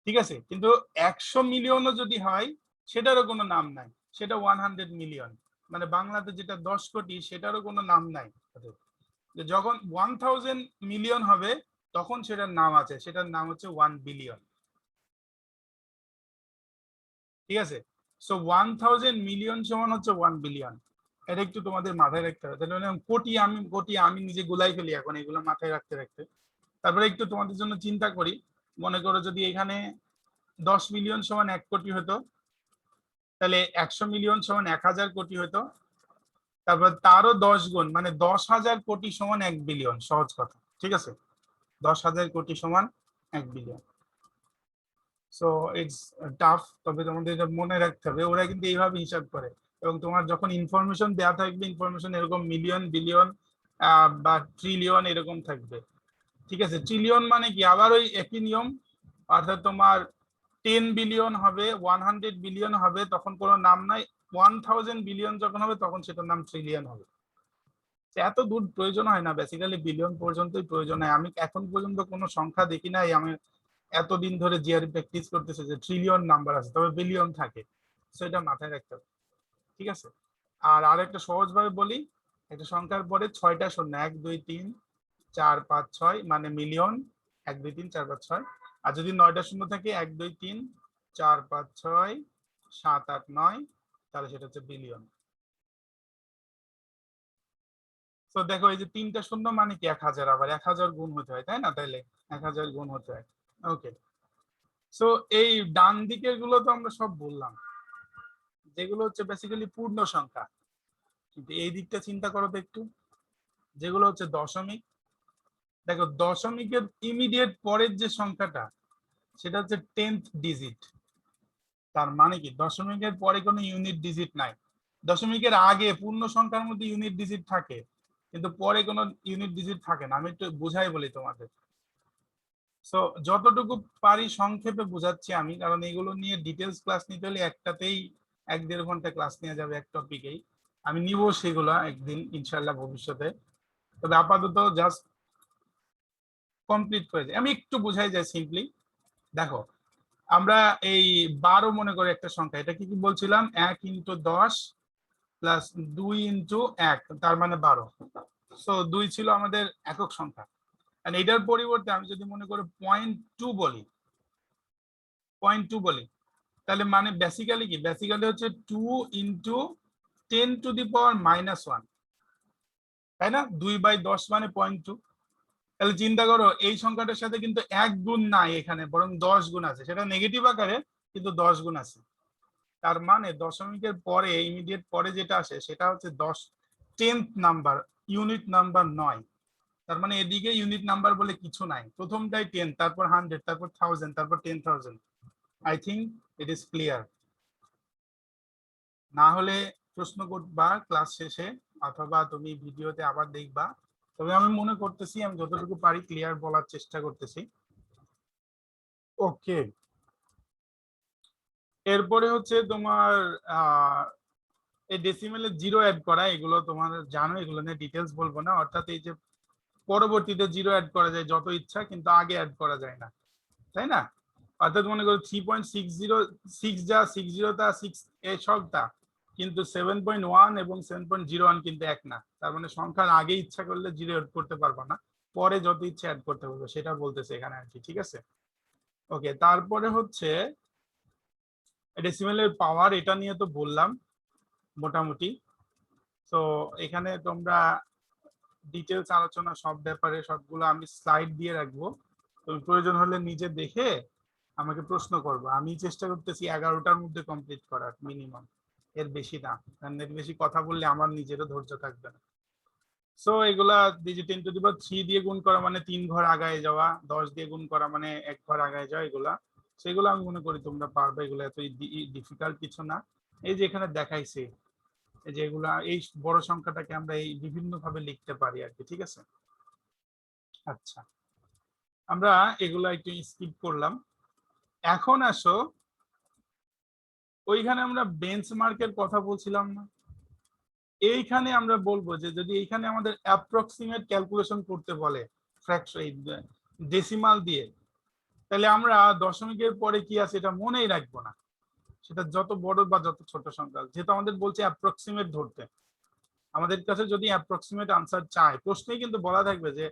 ঠিক আছে, কিন্তু 100 মিলিয়নও যদি হয় সেটারও কোনো নাম নাই, সেটা 100 মিলিয়ন। মানে বাংলাতে যেটা 10 কোটি সেটারও কোনো নাম নাই। যখন 1000 মিলিয়ন হবে তখন সেটার নাম আছে, সেটার নাম হচ্ছে 1 বিলিয়ন। ঠিক আছে, সো 1000 মিলিয়ন সমান হচ্ছে 1 বিলিয়ন। এটা একটু তোমাদের মাথায় রাখতে হবে। তাহলে কোটি আমি নিজে গুলাই ফেলি এখন এগুলো মাথায় রাখতে রাখতে। তারপরে একটু তোমাদের জন্য চিন্তা করি, মনে করো যদি এখানে 10 মিলিয়ন সমান 1 কোটি হতো, তাহলে 100 মিলিয়ন সমান 1000 কোটি হতো, তারপর তারও 10 গুণ, মানে 10,000 কোটি সমান 1 বিলিয়ন, সহজ কথা। ঠিক আছে, 10,000 কোটি সমান 1 বিলিয়ন। সো ইটস টাফ, তবে তোমাদের এটা মনে রাখতে হবে, ওরা কিন্তু এইভাবে হিসাব করে। এবং তোমার যখন ইনফরমেশন দেওয়া থাকবে, ইনফরমেশন এরকম মিলিয়ন, বিলিয়ন বা ট্রিলিয়ন এরকম থাকবে। ঠিক আছে, ট্রিলিয়ন মানে কি আবার ওই একই নিয়ম, অর্থাৎ তোমার 10 বিলিয়ন হবে, 100 বিলিয়ন হবে, তখন কোনো নাম নাই। 1000 বিলিয়ন যখন হবে তখন সেটার নাম ট্রিলিয়ন হবে। এত দূর প্রয়োজন হয় না, বেসিক্যালি বিলিয়ন পর্যন্তই প্রয়োজন হয়। আমি এখন পর্যন্ত কোনো সংখ্যা দেখি নাই আমি এতদিন ধরে জিআরই প্র্যাকটিস করতেছে যে ট্রিলিয়ন নাম্বার আছে, তবে বিলিয়ন থাকে, সেটা মাথায় রাখতে হবে। ঠিক আছে, আর আরেকটা সহজভাবে বলি, একটা সংখ্যার পরে 6টা শূন্য, 1 2 3 4 5 6 মানে মিলিয়ন, 1 2 3 4 5 6। আর যদি 9টা শূন্য থাকে, 1 2 3 4 5 6 7 8 9, তাহলে সেটা হচ্ছে বিলিয়ন। তো দেখো এই যে 3টা শূন্য মানে কি 1000, আবার 1000 গুণ হতে হয়, তাই না? তাইলে 1000 গুণ হতে হয়। ওকে, সো এই ডান দিকের গুলো তো আমরা সব বললাম, যেগুলো হচ্ছে বেসিক্যালি পূর্ণ সংখ্যা। কিন্তু এই দিকটা চিন্তা করো তো একটু, যেগুলো হচ্ছে দশমিক। দেখো দশমিকের ইমিডিয়েট পরের যে সংখ্যাটা, সেটা হচ্ছে 10th ডিজিট। তার মানে কি দশমিকের পরে কোনো ইউনিট ডিজিট নাই। দশমিকের আগে পূর্ণ সংখ্যার মধ্যে ইউনিট ডিজিট থাকে, কিন্তু পরে কোনো ইউনিট ডিজিট থাকে না। আমি একটু বুঝাই বলি তোমাদের। সো যতটুকু পারি সংক্ষেপে বোঝাচ্ছি আমি, কারণ এগুলো নিয়ে ডিটেলস ক্লাস নিতে হলে একটাতেই 1-1.5 ঘন্টা ক্লাস নেওয়া যাবে এক টপিকেই। আমি নিব সেগুলো একদিন ইনশাল্লাহ ভবিষ্যতে, তবে আপাতত জাস্ট কমপ্লিট করে যাই। আমি একটু বুঝাই যাই সিম্পলি। দেখো আমরা এই 12 মনে করে একটা সংখ্যা, এটা কি কি বলছিলাম, 1 × 10 প্লাস 2 × 1, তার মানে 12। সো 2 ছিল আমাদের একক সংখ্যা। এটার পরিবর্তে আমি যদি মনে করি 0.2 বলি, 0.2 বলি, তাহলে মানে বেসিক্যালি কি, বেসিক্যালি হচ্ছে 2 × 10⁻⁻1, তাই না? 2/10 মানে 0.2। তাহলে চিন্তা করো এই সংখ্যাটার সাথে কিন্তু 1 গুণ নাই এখানে, বরং 10 গুণ আছে। সেটা নেগেটিভ আকারে, কিন্তু 10 গুণ আছে। তার মানে দশমিকের পরে ইমিডিয়েট পরে যেটা আসে সেটা হচ্ছে 10th নাম্বার, ইউনিট নাম্বার নয়। তার মানে এদিকে ইউনিট নাম্বার বলে কিছু নাই, প্রথমটাই 10, তারপর 100, তারপর 1000, তারপর 10,000। I think it is clear. না হলে প্রশ্ন করবা ক্লাস শেষে, অথবা তুমি ভিডিওতে আবার দেখবা। তবে আমি মনে করতেছি আমি যতটুকু পারি ক্লিয়ার বলার চেষ্টা করতেছি। ওকে, এরপরে হচ্ছে তোমার এই ডেসিমেলে জিরো অ্যাড করা, এগুলো তোমার জানো, এগুলো নিয়ে ডিটেলস বলবো না। অর্থাৎ এই যে পরবর্তীতে জিরো অ্যাড করা যায় যত ইচ্ছা, কিন্তু আগে অ্যাড করা যায় না, তাই না? অর্থাৎ মনে করো 3.606 যা 60 তা 6 এই সবটা, কিন্তু 7.1 এবং 7.01 কিন্তু এক না। তার মানে সংখ্যার আগে ইচ্ছা করলে জিরো অ্যাড করতে পারবো না, পরে যত ইচ্ছা অ্যাড করতে পারবো, সেটা বলতেছে এখানে আর কি। ঠিক আছে, ওকে। তারপরে হচ্ছে ডেসিমেলের পাওয়ার, এটা নিয়ে তো বললাম মোটামুটি। তো এখানে তোমরা ডিটেলস আলোচনা সব ব্যাপারে সবগুলো আমি স্লাইড দিয়ে রাখবো, তুমি প্রয়োজন হলে নিজে দেখে আমাকে প্রশ্ন করবো। আমি চেষ্টা করতেছি 11টার মধ্যে কমপ্লিট করার মিনিমাম, এর বেশি না, কারণ এর বেশি কথা বললে আমার নিজেরও ধৈর্য থাকবে না। সো এগুলা 10⁻³ দিয়ে গুণ করা মানে 3 ঘর আগায় যাওয়া, 10 দিয়ে গুণ করা মানে 1 ঘর আগায় যাওয়া, এগুলা সেগুলো আমি মনে করি তোমরা পারবে, এগুলো এত ডিফিকাল্ট কিছু না। এই যে এখানে দেখাইছে, এই যে এগুলা, এই বড় সংখ্যাটাকে আমরা এই বিভিন্ন ভাবে লিখতে পারি আর কি। ঠিক আছে, আচ্ছা, আমরা এগুলা একটু স্কিপ করলাম। এখন আসো, ওইখানে আমরা বেঞ্চমার্কের কথা বলছিলাম না? এইখানে আমরা বলবো যে যদি এইখানে আমাদের অ্যাপ্রক্সিমেট ক্যালকুলেশন করতে বলে ফ্র্যাকশন ডেসিমাল দিয়ে, তাহলে আমরা দশমিকের পরে কি আছে এটা মনেই রাখবো না, সেটা যত বড় বা যত ছোট সংখ্যা, যেহেতু আমাদের বলছে অ্যাপ্রক্সিমেট ধরতে। আমাদের কাছে যদি অ্যাপ্রক্সিমেট আনসার চায়, প্রশ্নেই কিন্তু বলা থাকবে যে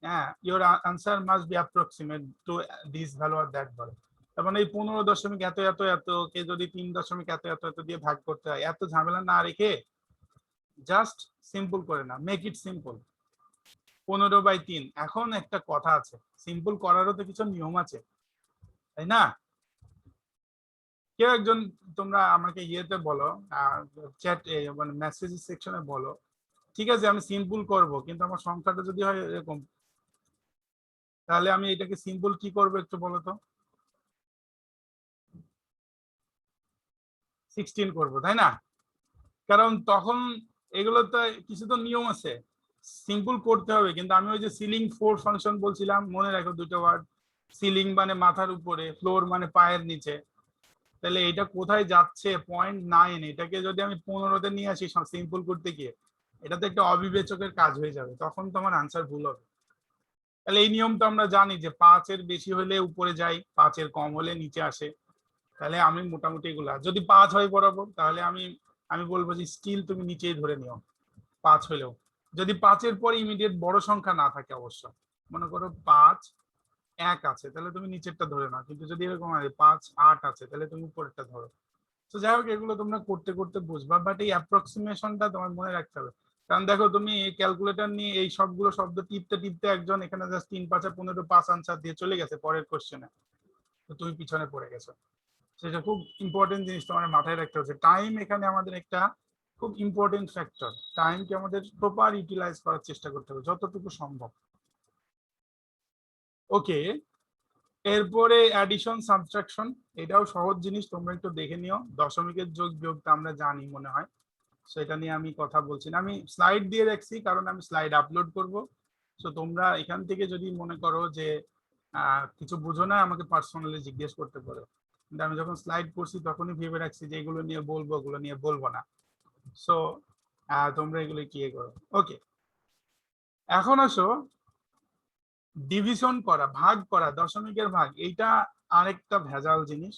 হ্যাঁ, your answer must be approximate to this value আর দ্যাট ভ্যালু। তার মানে এই 15 এত এত এত কে যদি 3 এত এত এত দিয়ে ভাগ করতে হয়, এত ঝামেলা না রেখে জাস্ট সিম্পল করে না, মেক ইট সিম্পল। 15/3। এখন একটা কথা আছে, সিম্পল করারও তো কিছু নিয়ম আছে, তাই না? কেউ একজন তোমরা আমাকে ইয়েতে বলো, চ্যাট মানে মেসেজ সেকশনে বলো, ঠিক আছে আমি সিম্পল করব, কিন্তু আমার সংখ্যাটা যদি হয় এরকম, তাহলে আমি এটাকে সিম্পল কি করবো একটু বলো তো? 16 করব, তাই না? কারণ তখন এগুলো তো কিছু তো নিয়ম আছে, সিম্পল করতে হবে। কিন্তু আমি ওই যে সিলিং 4 ফাংশন বলছিলাম, মনে রাখো দুটো ওয়ার্ড, সিলিং মানে মাথার উপরে, ফ্লোর মানে পায়ের নিচে। তাহলে এটা কোথায় যাচ্ছে, 0.9, এটাকে যদি আমি 15-তে নিয়ে আসি সিম্পল করতে গিয়ে, এটা তো একটা অবিবেচকের কাজ হয়ে যাবে, তখন তোমার আনসার ভুল হবে। তাহলে এই নিয়ম তো আমরা জানি যে 5 এর বেশি হলে উপরে যায়, 5 এর কম হলে নিচে আসে। তাহলে আমি মোটামুটি এগুলা, যদি 5 হয় বরাবর, তাহলে আমি আমি বলবো যে স্টিল তুমি নিচেই ধরে নিও 5 হলেও। যদি 5 এর পরে ইমিডিয়েট বড় সংখ্যা না থাকে অবশ্য, মনে করো 5 1 আছে, তাহলে তুমি নিচেরটা ধরে নাও। কিন্তু যদি এরকম হয় 5 8 আছে, তাহলে তুমি উপরেরটা ধরো। তো যাই হোক, এগুলো তোমরা করতে করতে বুঝবা, বাট এই অ্যাপ্রক্সিমেশনটা তোমার মনে রাখতে হবে। কারণ দেখো, তুমি ক্যালকুলেটর নিয়ে এই সবগুলো শব্দ টিপতে টিপতে একজন এখানে জাস্ট 3 5 15 5 আনসার দিয়ে চলে গেছে পরের কোশ্চেনে, তো তুমি পিছনে পড়ে গেছো। সেটা খুব ইম্পর্টেন্ট জিনিস তোমার মাথায় রাখতে হচ্ছে। টাইম এখানে আমাদের একটা খুব ইম্পর্টেন্ট ফ্যাক্টর। টাইমকে আমাদের প্রপার ইউটিলাইজ করার চেষ্টা করতে হবে যতটুকু সম্ভব। ওকে, এরপরে অ্যাডিশন সাবট্রাকশন, এটাও সহজ জিনিস, তোমরা একটু দেখে নিও। দশমিকের যোগ বিয়োগটা আমরা জানি মনে হয়, সেটা নিয়ে আমি কথা বলছি না। আমি স্লাইড দিয়ে রাখছি কারণ আমি স্লাইড আপলোড করব। তো তোমরা এখান থেকে যদি মনে করো যে কিছু বুঝো না, আমাকে পার্সোনালি জিজ্ঞেস করতে পারো। কিন্তু আমি যখন স্লাইড করছি তখনই ভেবে রাখছি যে এগুলো নিয়ে বলবো, ওগুলো নিয়ে বলবো না। সো তোমরা এগুলো কি করো। ওকে, এখন আসো ডিভিশন করা, ভাগ করা, দশমিকের ভাগ, এইটা আরেকটা ভেজাল জিনিস।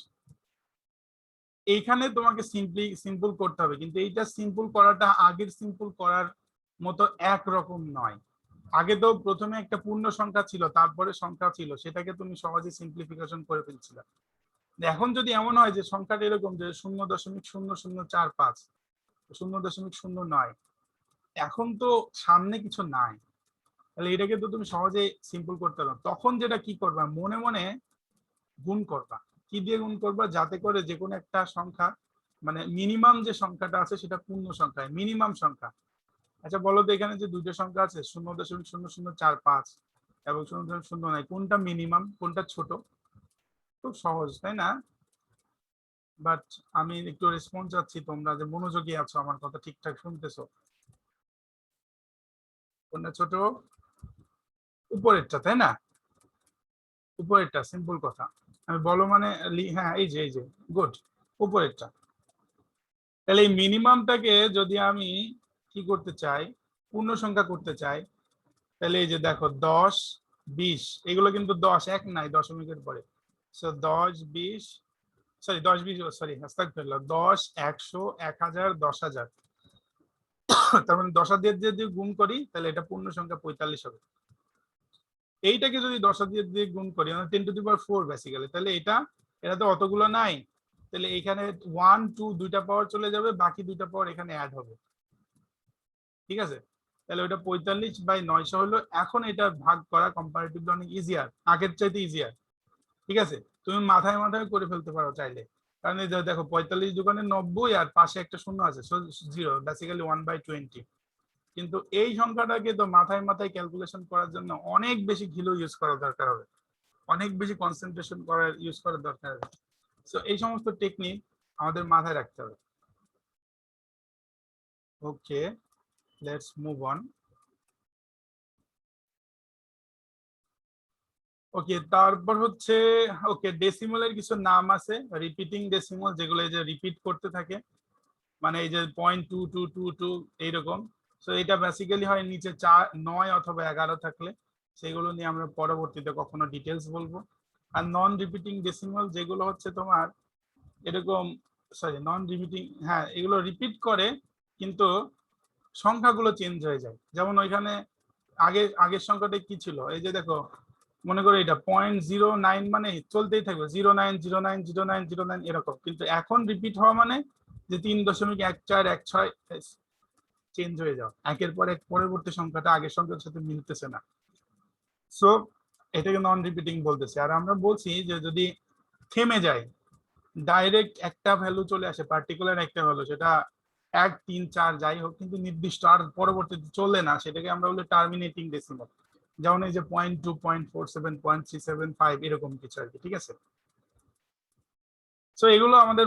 এইখানে তোমাকে সিম্পল করতে হবে, কিন্তু এইটা সিম্পল করাটা আগের সিম্পল করার মতো একরকম নয়। আগে তো প্রথমে একটা পূর্ণ সংখ্যা ছিল, তারপরে সংখ্যা ছিল, সেটাকে তুমি সহজে সিম্পলিফিকেশন করে ফেলছিলে। এখন যদি এমন হয় যে সংখ্যাটা এরকম যে 0.0045, 0.09, এখন তো সামনে কিছু নাই, তাহলে এটাকে তো তুমি সহজে সিম্পল করতে পারো। তখন যেটা কি করবা, মনে মনে গুণ করবা। কি দিয়ে গুণ করবা? যাতে করে যে কোনো একটা সংখ্যা, মানে মিনিমাম যে সংখ্যাটা আছে সেটা পূর্ণ সংখ্যায়, মিনিমাম সংখ্যা। আচ্ছা বলো তো, এখানে যে দুইটা সংখ্যা আছে 0.0045 এবং 0.09, কোনটা মিনিমাম, কোনটা ছোট? খুব সহজ, তাই না? বাট আমি একটু রেসপন্স চাচ্ছি, তোমরা যে মনোযোগী আছো, আমার কথা ঠিকঠাক শুনতেছো। কোনটা ছোট? উপরেরটা, তাই না? উপরেরটা, সিম্পল কথা। আমি বলো মানে হ্যাঁ, এই যে গুড, উপরেরটা। তাহলে এই মিনিমামটাকে যদি আমি কি করতে চাই, পূর্ণ সংখ্যা করতে চাই, তাহলে এই যে দেখো 10 20, এগুলো কিন্তু 10 এক নাই দশমিকের পরে। সো 10 20, সরি 10 20, সরি আস্তাগফিরুল্লাহ, 10 100 1000 10000, তার মানে 10 দিয়ে যদি গুণ করি তাহলে এটা পূর্ণ সংখ্যা 45 হবে। এইটাকে যদি 10 দিয়ে গুণ করি, মানে 10⁴ বেসিক্যালি, তাহলে এটা তো অতগুলো নাই। তাহলে এখানে 1 2 দুইটা পাওয়ার চলে যাবে, বাকি দুইটা পাওয়ার এখানে অ্যাড হবে। ঠিক আছে, তাহলে ওটা 45/900 হলো। এখন এটা ভাগ করা কম্পারেটিভলি অনেক ইজিয়ার, আগের চাইতে ইজিয়ার। ঠিক আছে, তুমি মাথায় মাথায় করে ফেলতে পারো চাইলে। কারণ এই দেখো 45 দোকানে 90 আর পাশে একটা শূন্য আছে, জিরো, বেসিক্যালি 1/20। কিন্তু এই সংখ্যাটাকে তো মাথায় মাথায় ক্যালকুলেশন করার জন্য অনেক বেশি ঘিলো ইউজ করা দরকার হবে, অনেক বেশি কনসেন্ট্রেশন করার ইউজ করার দরকার হবে। সো এই সমস্ত টেকনিক আমাদের মাথায় রাখতে হবে। ওকে, লেটস মুভ অন। ওকে, তারপর হচ্ছে ওকে, ডেসিমলের কিছু নাম আছে, রিপিটিং ডেসিমল, যেগুলো এই যে রিপিট করতে থাকে, মানে এই যে 0.2222 এইরকম। তো এটা বেসিক্যালি হয় নিচে 4 9 অথবা 11 থাকলে, সেগুলো নিয়ে আমরা পরবর্তীতে কখনো ডিটেলস বলবো। আর নন রিপিটিং ডেসিমল যেগুলো হচ্ছে তোমার এরকম, সরি নন রিপিটিং, হ্যাঁ এগুলো রিপিট করে কিন্তু সংখ্যাগুলো চেঞ্জ হয়ে যায়। যেমন ওইখানে আগের সংখ্যাটা কি ছিল, এই যে দেখো, মনে করো এটা 0.09, মানে চলতেই থাকবে 09090909 এরকম, কিন্তু এখন রিপিট হওয়া মানে যে 3.1416 চেঞ্জ হয়ে যাও, একের পর এক পরবর্তী সংখ্যাটা আগের সংখ্যার সাথে মিলতেছে না। সো এটাকে নন রিপিটিং বলতেছে। আর আমরা বলছি যে যদি থেমে যায়, ডাইরেক্ট একটা ভ্যালু চলে আসে, পার্টিকুলার একটা ভ্যালু, সেটা 1 3 4 যাই হোক, কিন্তু নির্দিষ্ট আর পরবর্তীতে চলে না, সেটাকে আমরা বলি টার্মিনেটিং ডেসিমাল। যেমন এই যে 0.2 0.47 0.375 এরকম কিছু আর কি। ঠিক আছে, সো এগুলো আমাদের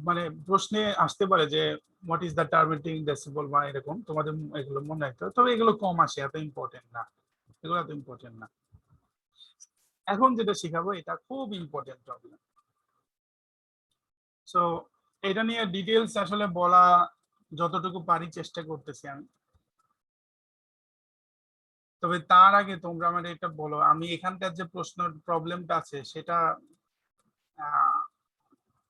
মানে প্রশ্নে আসতে পারে যে what is the terminating decimal বা এরকম, তোমাদের এগুলো মনে রাখতে হবে। তবে এগুলো কম আসে, এত ইম্পর্টেন্ট না, এগুলো এত ইম্পর্টেন্ট না। এখন যেটা শিখাবো এটা খুব ইম্পর্টেন্ট টপিক। সো এটা নিয়ে ডিটেলস আসলে বলা যতটুকু পারি চেষ্টা করতেছি আমি। তবে তার আগে তোমরা আমার এটা বলো, আমি এখানকার যে প্রশ্ন প্রবলেমটা আছে সেটা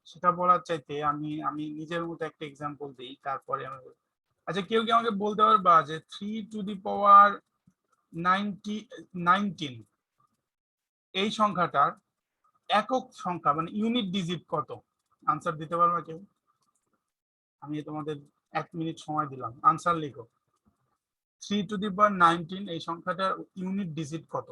সেটা বলার চাইতে আমি আমি নিজের মতো একটা এক্সাম্পল দিই, তারপরে আমি আচ্ছা কেউ কি আমাকে বলতে পারবা যে 3⁻19 এই সংখ্যাটার একক সংখ্যা মানে ইউনিট ডিজিট কত? আনসার দিতে পারবা কেউ? আমি তোমাদের 1 মিনিট সময় দিলাম, আনসার লিখো। 3⁻19 এই সংখ্যাটার ইউনিট ডিজিট কত?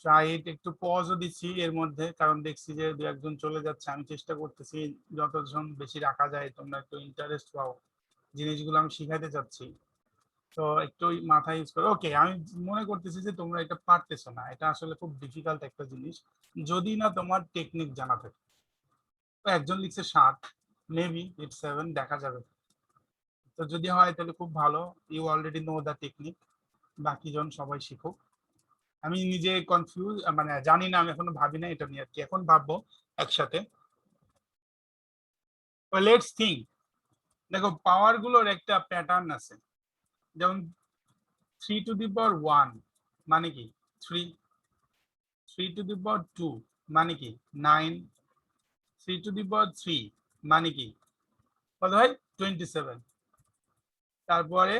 Try it. একটু পজও দিচ্ছি এর মধ্যে, কারণ দেখছি যে দু একজন চলে যাচ্ছে। আমি চেষ্টা করতেছি যতজন বেশি রাখা যায় তোমরা একটু ইন্টারেস্ট পাও জিনিসগুলো আমি শিখাইতে চাচ্ছি, তো একটু মাথায় ইউজ করো। ওকে, আমি মনে করতেছি যে তোমরা এটা পারতেছো না, এটা আসলে খুব ডিফিকাল্ট একটা জিনিস যদি না তোমার টেকনিক জানা থাকে। তো একজন লিখছে 7, মেবি ইটস 7, দেখা যাবে। তো যদি হয় তাহলে খুব ভালো, you already know the technique, বাকি জন সবাই শিখুক। আমি নিজে কনফিউজ, মানে জানি না, আমি এখনো ভাবি না এটা নিয়ে আর কি, এখন ভাববো একসাথে। Let's think. দেখো পাওয়ার গুলোর একটা প্যাটার্ন আছে, যেমন 3⁻1 মানে কি 3, 3⁻2 মানে কি 9, 3⁻3 মানে কি কত হয় 27, তারপরে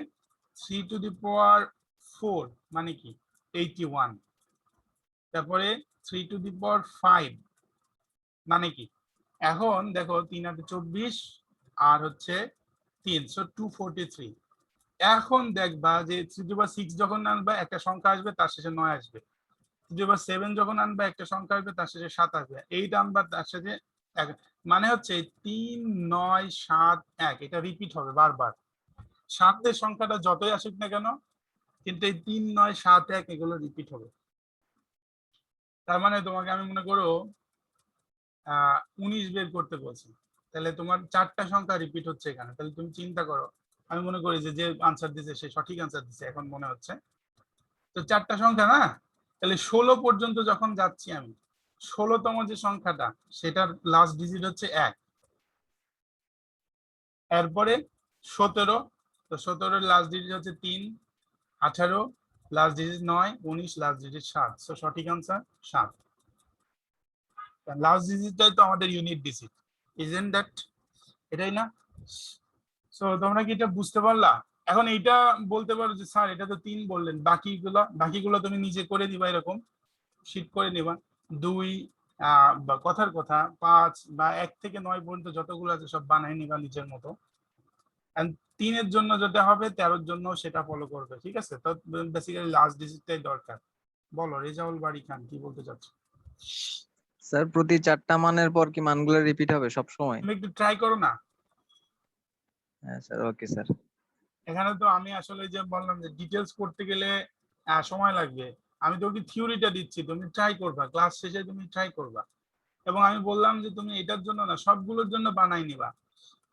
3⁻4 মানে কি 81, তারপরে 3⁻5 মানে কি, এখন দেখো 3×24 আর হচ্ছে 3, সো 243। এখন দেখবা যে 3⁻6 যখন আনবা একটা সংখ্যা আসবে তার শেষে 9 আসবে, 3⁻7 যখন আনবা একটা সংখ্যা আসবে তার শেষে 7 আসবে, 8 আনবা তার শেষে 1, মানে হচ্ছে 3, 9, 7, 1, এটা রিপিট হবে বারবার। 7 সংখ্যাটা যতই আসুক না কেন, কিন্তু এই 3, 9, 7, 1 এগুলো রিপিট হবে। তার মানে তোমাকে আমি মনে করো 19 বের করতে বলছি, তাহলে তোমার 4টা সংখ্যা রিপিট হচ্ছে এখানে, তাহলে তুমি চিন্তা করো। আমি মনে করি যে যে আনসার দিছে সে সঠিক আনসার দিছে এখন মনে হচ্ছে। তো 4টা সংখ্যা না, তাহলে 16 পর্যন্ত যখন যাচ্ছি আমি, 16তম যে সংখ্যাটা সেটার লাস্ট ডিজিট হচ্ছে 1, এরপরে 17, তো 17 এর লাস্ট ডিজিট হচ্ছে 3, 18 last digit 9, 19 last digit 7, so সঠিক আনসার 7। লাস্ট ডিজিটটাই তো আমাদের ইউনিট ডিজিট, ইজেন্ট দ্যাট? এটাই না? সো তোমরা কি এটা বুঝতে পারলা? এখন এইটা বলতে পারো যে স্যার এটা তো 3 বললেন, বাকিগুলো তুমি নিজে করে দিবা, এরকম শীট করে নিবা। 2 বা কথার কথা 5 বা 1 থেকে 9 পর্যন্ত যতগুলো আছে সব বানাই নিবা নিজের মতো। 3-এর জন্য যেটা হবে 13-এর জন্য সেটা ফলো করবে, ঠিক আছে? তো বেসিক্যালি লাস্ট ডিজিটটাই দরকার। বলো রেজাউল বাড়ি খান কি বলতে চাচ্ছ? স্যার প্রতি 4টা মানের পর কি মানগুলো রিপিট হবে সব সময়? তুমি একটু ট্রাই করো না। হ্যাঁ স্যার, ওকে স্যার। এখানে তো আমি আসলে যে বললাম যে ডিটেলস করতে গেলে সময় লাগবে। আমি তোকে থিওরিটা দিচ্ছি, তুমি ট্রাই করবা, ক্লাস শেষে তুমি ট্রাই করবা। এবং আমি বললাম যে তুমি এটার জন্য না, সবগুলোর জন্য বানাই নিবা,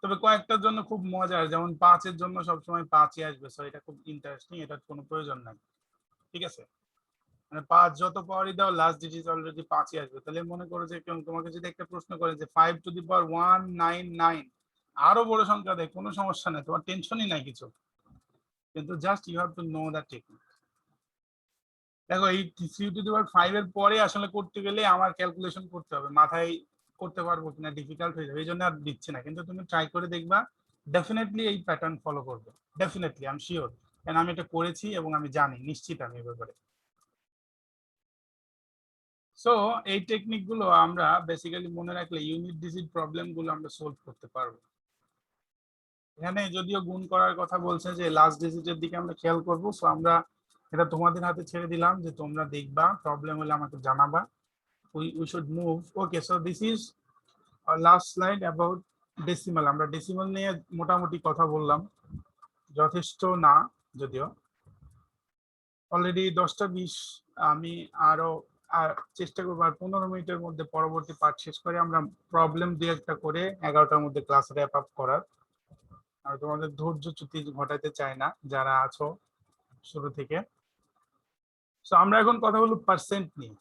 তবে কয়েকটার জন্য খুব মজার, যেমন 5-এর জন্য সবসময় 5-ই আসবে, সো এটা খুব ইন্টারেস্টিং, এটার কোনো প্রয়োজন নাই, ঠিক আছে? মানে 5 যত পাওয়ারই দাও লাস্ট ডিজিট অলরেডি 5-ই আসবে। তাহলে মনে করো যে কেউ তোমাকে যদি একটা প্রশ্ন করে যে 5⁻199 আরো বড় সংখ্যা দেয়, কোনো সমস্যা নেই, তোমার টেনশনই নাই কিছু, কিন্তু just you have to know the technique. দেখো এই 3⁵ এর পরে আসলে করতে গেলে আমার ক্যালকুলেশন করতে হবে, মাথায় করতে পারবো কিনা ডিফিকাল্ট হয়ে যাবে, এই জন্য আর দিচ্ছি না, কিন্তু তুমি ট্রাই করে দেখবা, ডেফিনেটলি এই প্যাটার্ন ফলো করবে, ডেফিনেটলি আই এম শিওর, কারণ আমি এটা করেছি এবং আমি জানি, নিশ্চিত আমি এ ব্যাপারে। সো এই টেকনিক গুলো আমরা বেসিক্যালি মনে রাখলে ইউনিট ডিজিট প্রবলেম গুলো আমরা সলভ করতে পারবো। এখানে যদিও গুণ করার কথা বলছে যে লাস্ট ডিজিটের দিকে আমরা খেয়াল করবো, সো আমরা এটা তোমাদের হাতে ছেড়ে দিলাম যে তোমরা দেখবা, প্রবলেম হলে আমাকে জানাবা। we should move. Okay, so this is our last slide about decimal. আমরা ডেসিমাল নিয়ে মোটামুটি কথা বললাম, যথেষ্ট না যদিও, অলরেডি 10টা 20, আমি আরো চেষ্টা করবো আর 15 মিনিটের মধ্যে পরবর্তী পার্ট শেষ করে আমরা প্রবলেম দিয়ে একটা করে 11টার মধ্যে ক্লাস র্যাপ আপ করার। আর তোমাদের ধৈর্যচ্যুতি ঘটাতে চাই না যারা আছো শুরু থেকে। সো আমরা এখন কথা বলবো পার্সেন্ট নিয়ে।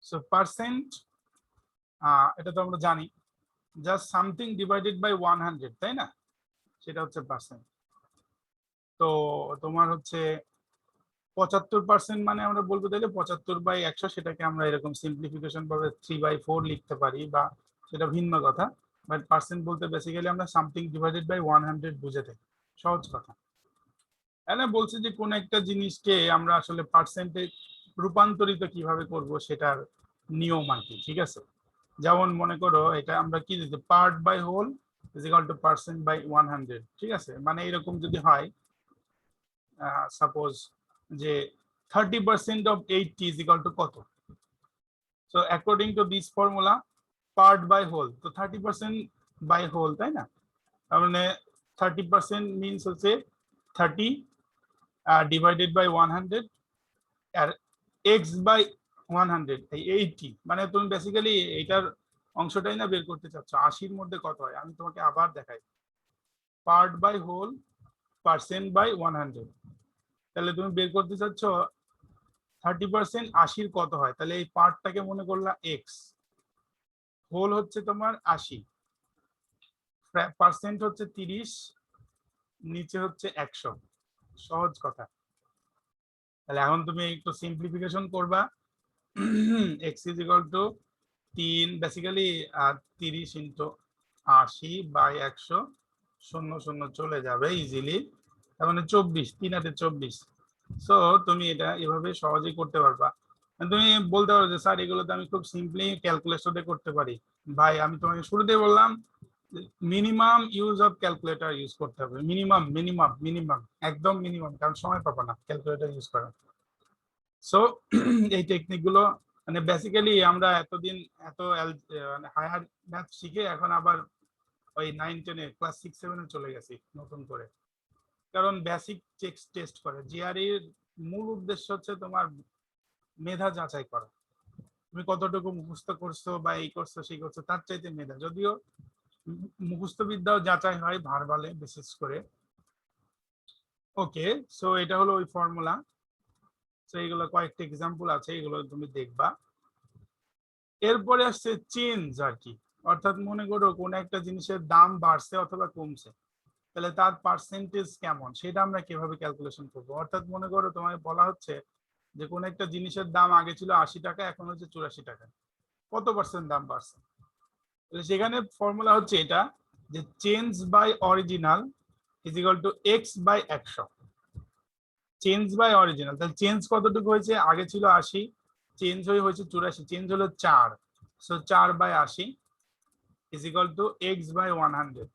সো পার্সেন্ট এটা তো আমরা জানি, জাস্ট সামথিং ডিভাইডেড বাই 100, তাই না? সেটা হচ্ছে পার্সেন্ট। তো তোমার হচ্ছে 75% মানে আমরা বলবো তাহলে 75/100, সেটাকে আমরা এরকম সিম্পলিফিকেশন ভাবে 3/4 লিখতে পারি, বা সেটা ভিন্ন কথা। বাট পার্সেন্ট বলতে বেসিক্যালি আমরা সামথিং ডিভাইডেড বাই 100 বুঝে থাকি, সহজ কথা। এখানে বলছে যে কোন একটা জিনিসকে আমরা আসলে পার্সেন্টে রূপান্তরিত কিভাবে করব সেটার নিয়ম আর কি, ঠিক আছে? যেমন মনে করো এটা আমরা কি দিতে, part by whole is equal to percent by 100, ঠিক আছে? মানে এরকম যদি হয়, সাপোজ যে 30% of 80 is equal to কত? So according to this formula, part by whole, তো 30% by whole, তাই না? তার মানে 30% means হচ্ছে 30 divided by 100 R x by 100 এই 80, মানে তুমি বেসিক্যালি এটার অংশটাই না বের করতে চাচ্ছ 80-র মধ্যে কত হয়। আমি তোমাকে আবার দেখাই, part by whole percent by 100, তাহলে তুমি বের করতে চাচ্ছ 30% 80-র কত হয়, তাহলে এই পার্টটাকে মনে করলা এক্স, হোল হচ্ছে তোমার 80, পার্সেন্ট হচ্ছে 30, নিচে হচ্ছে 100, সহজ কথা। তাহলে এখন তুমি একটু সিম্পলিফিকেশন করবা, x is equal two 3, basically 30 into 80/100, 0 0 চলে যাবে ইজিলি, তার মানে 24, 3 হাতে 24। সো তুমি এটা এভাবে সহজেই করতে পারবা। তুমি বলতে পারো যে স্যার এগুলো তো আমি খুব সিম্পলি ক্যালকুলেটরে করতে পারি। ভাই আমি তোমাকে শুরুতেই বললাম minimum use of calculator use করতে হবে, মিনিমাম মিনিমাম মিনিমাম, একদম মিনিমাম, কারণ সময় পাবো না ক্যালকুলেটর ইউজ করা। সো এই টেকনিক গুলো মানে বেসিক্যালি আমরা এতদিন এত মানে হায়ার ম্যাথ শিখে এখন আবার ওই 9-10 ক্লাস 6-7 চলে গেছি নতুন করে, কারণ বেসিক টেস্ট করে। জিআরই এর মূল উদ্দেশ্য হচ্ছে তোমার মেধা যাচাই করা, তুমি কতটুকু মুখস্থ করছো বা এই করছো সেই করছো তার চাইতে মেধা, যদিও মুখস্থ বিদ্যাও যাচাই হয় ভার্বালে বিশেষ করে। ওকে, সো এটা হলো ওই ফর্মুলা। তো এইগুলো কয়েকটা এক্সাম্পল আছে, এগুলো তুমি দেখবা। এরপরে আসছে চেঞ্জ আর কি, অর্থাৎ মনে করো কোন একটা জিনিসের দাম বাড়ছে অথবা কমছে, তাহলে তার পার্সেন্টেজ কেমন সেটা আমরা কিভাবে ক্যালকুলেশন করবো। অর্থাৎ মনে করো তোমাকে বলা হচ্ছে যে কোন একটা জিনিসের দাম আগে ছিল 80 টাকা, এখন হচ্ছে 84 টাকা, কত পার্সেন্ট দাম বাড়ছে? তাহলে সেখানে ফর্মুলা হচ্ছে এটা, যে change by original is equal to x by 100। Change by original, তাহলে চেঞ্জ কতটুকু হয়েছে, আগে ছিল 80, চেঞ্জ হয়েছে 84, চেঞ্জ হলো 4, so 4/80 is equal to x by 100।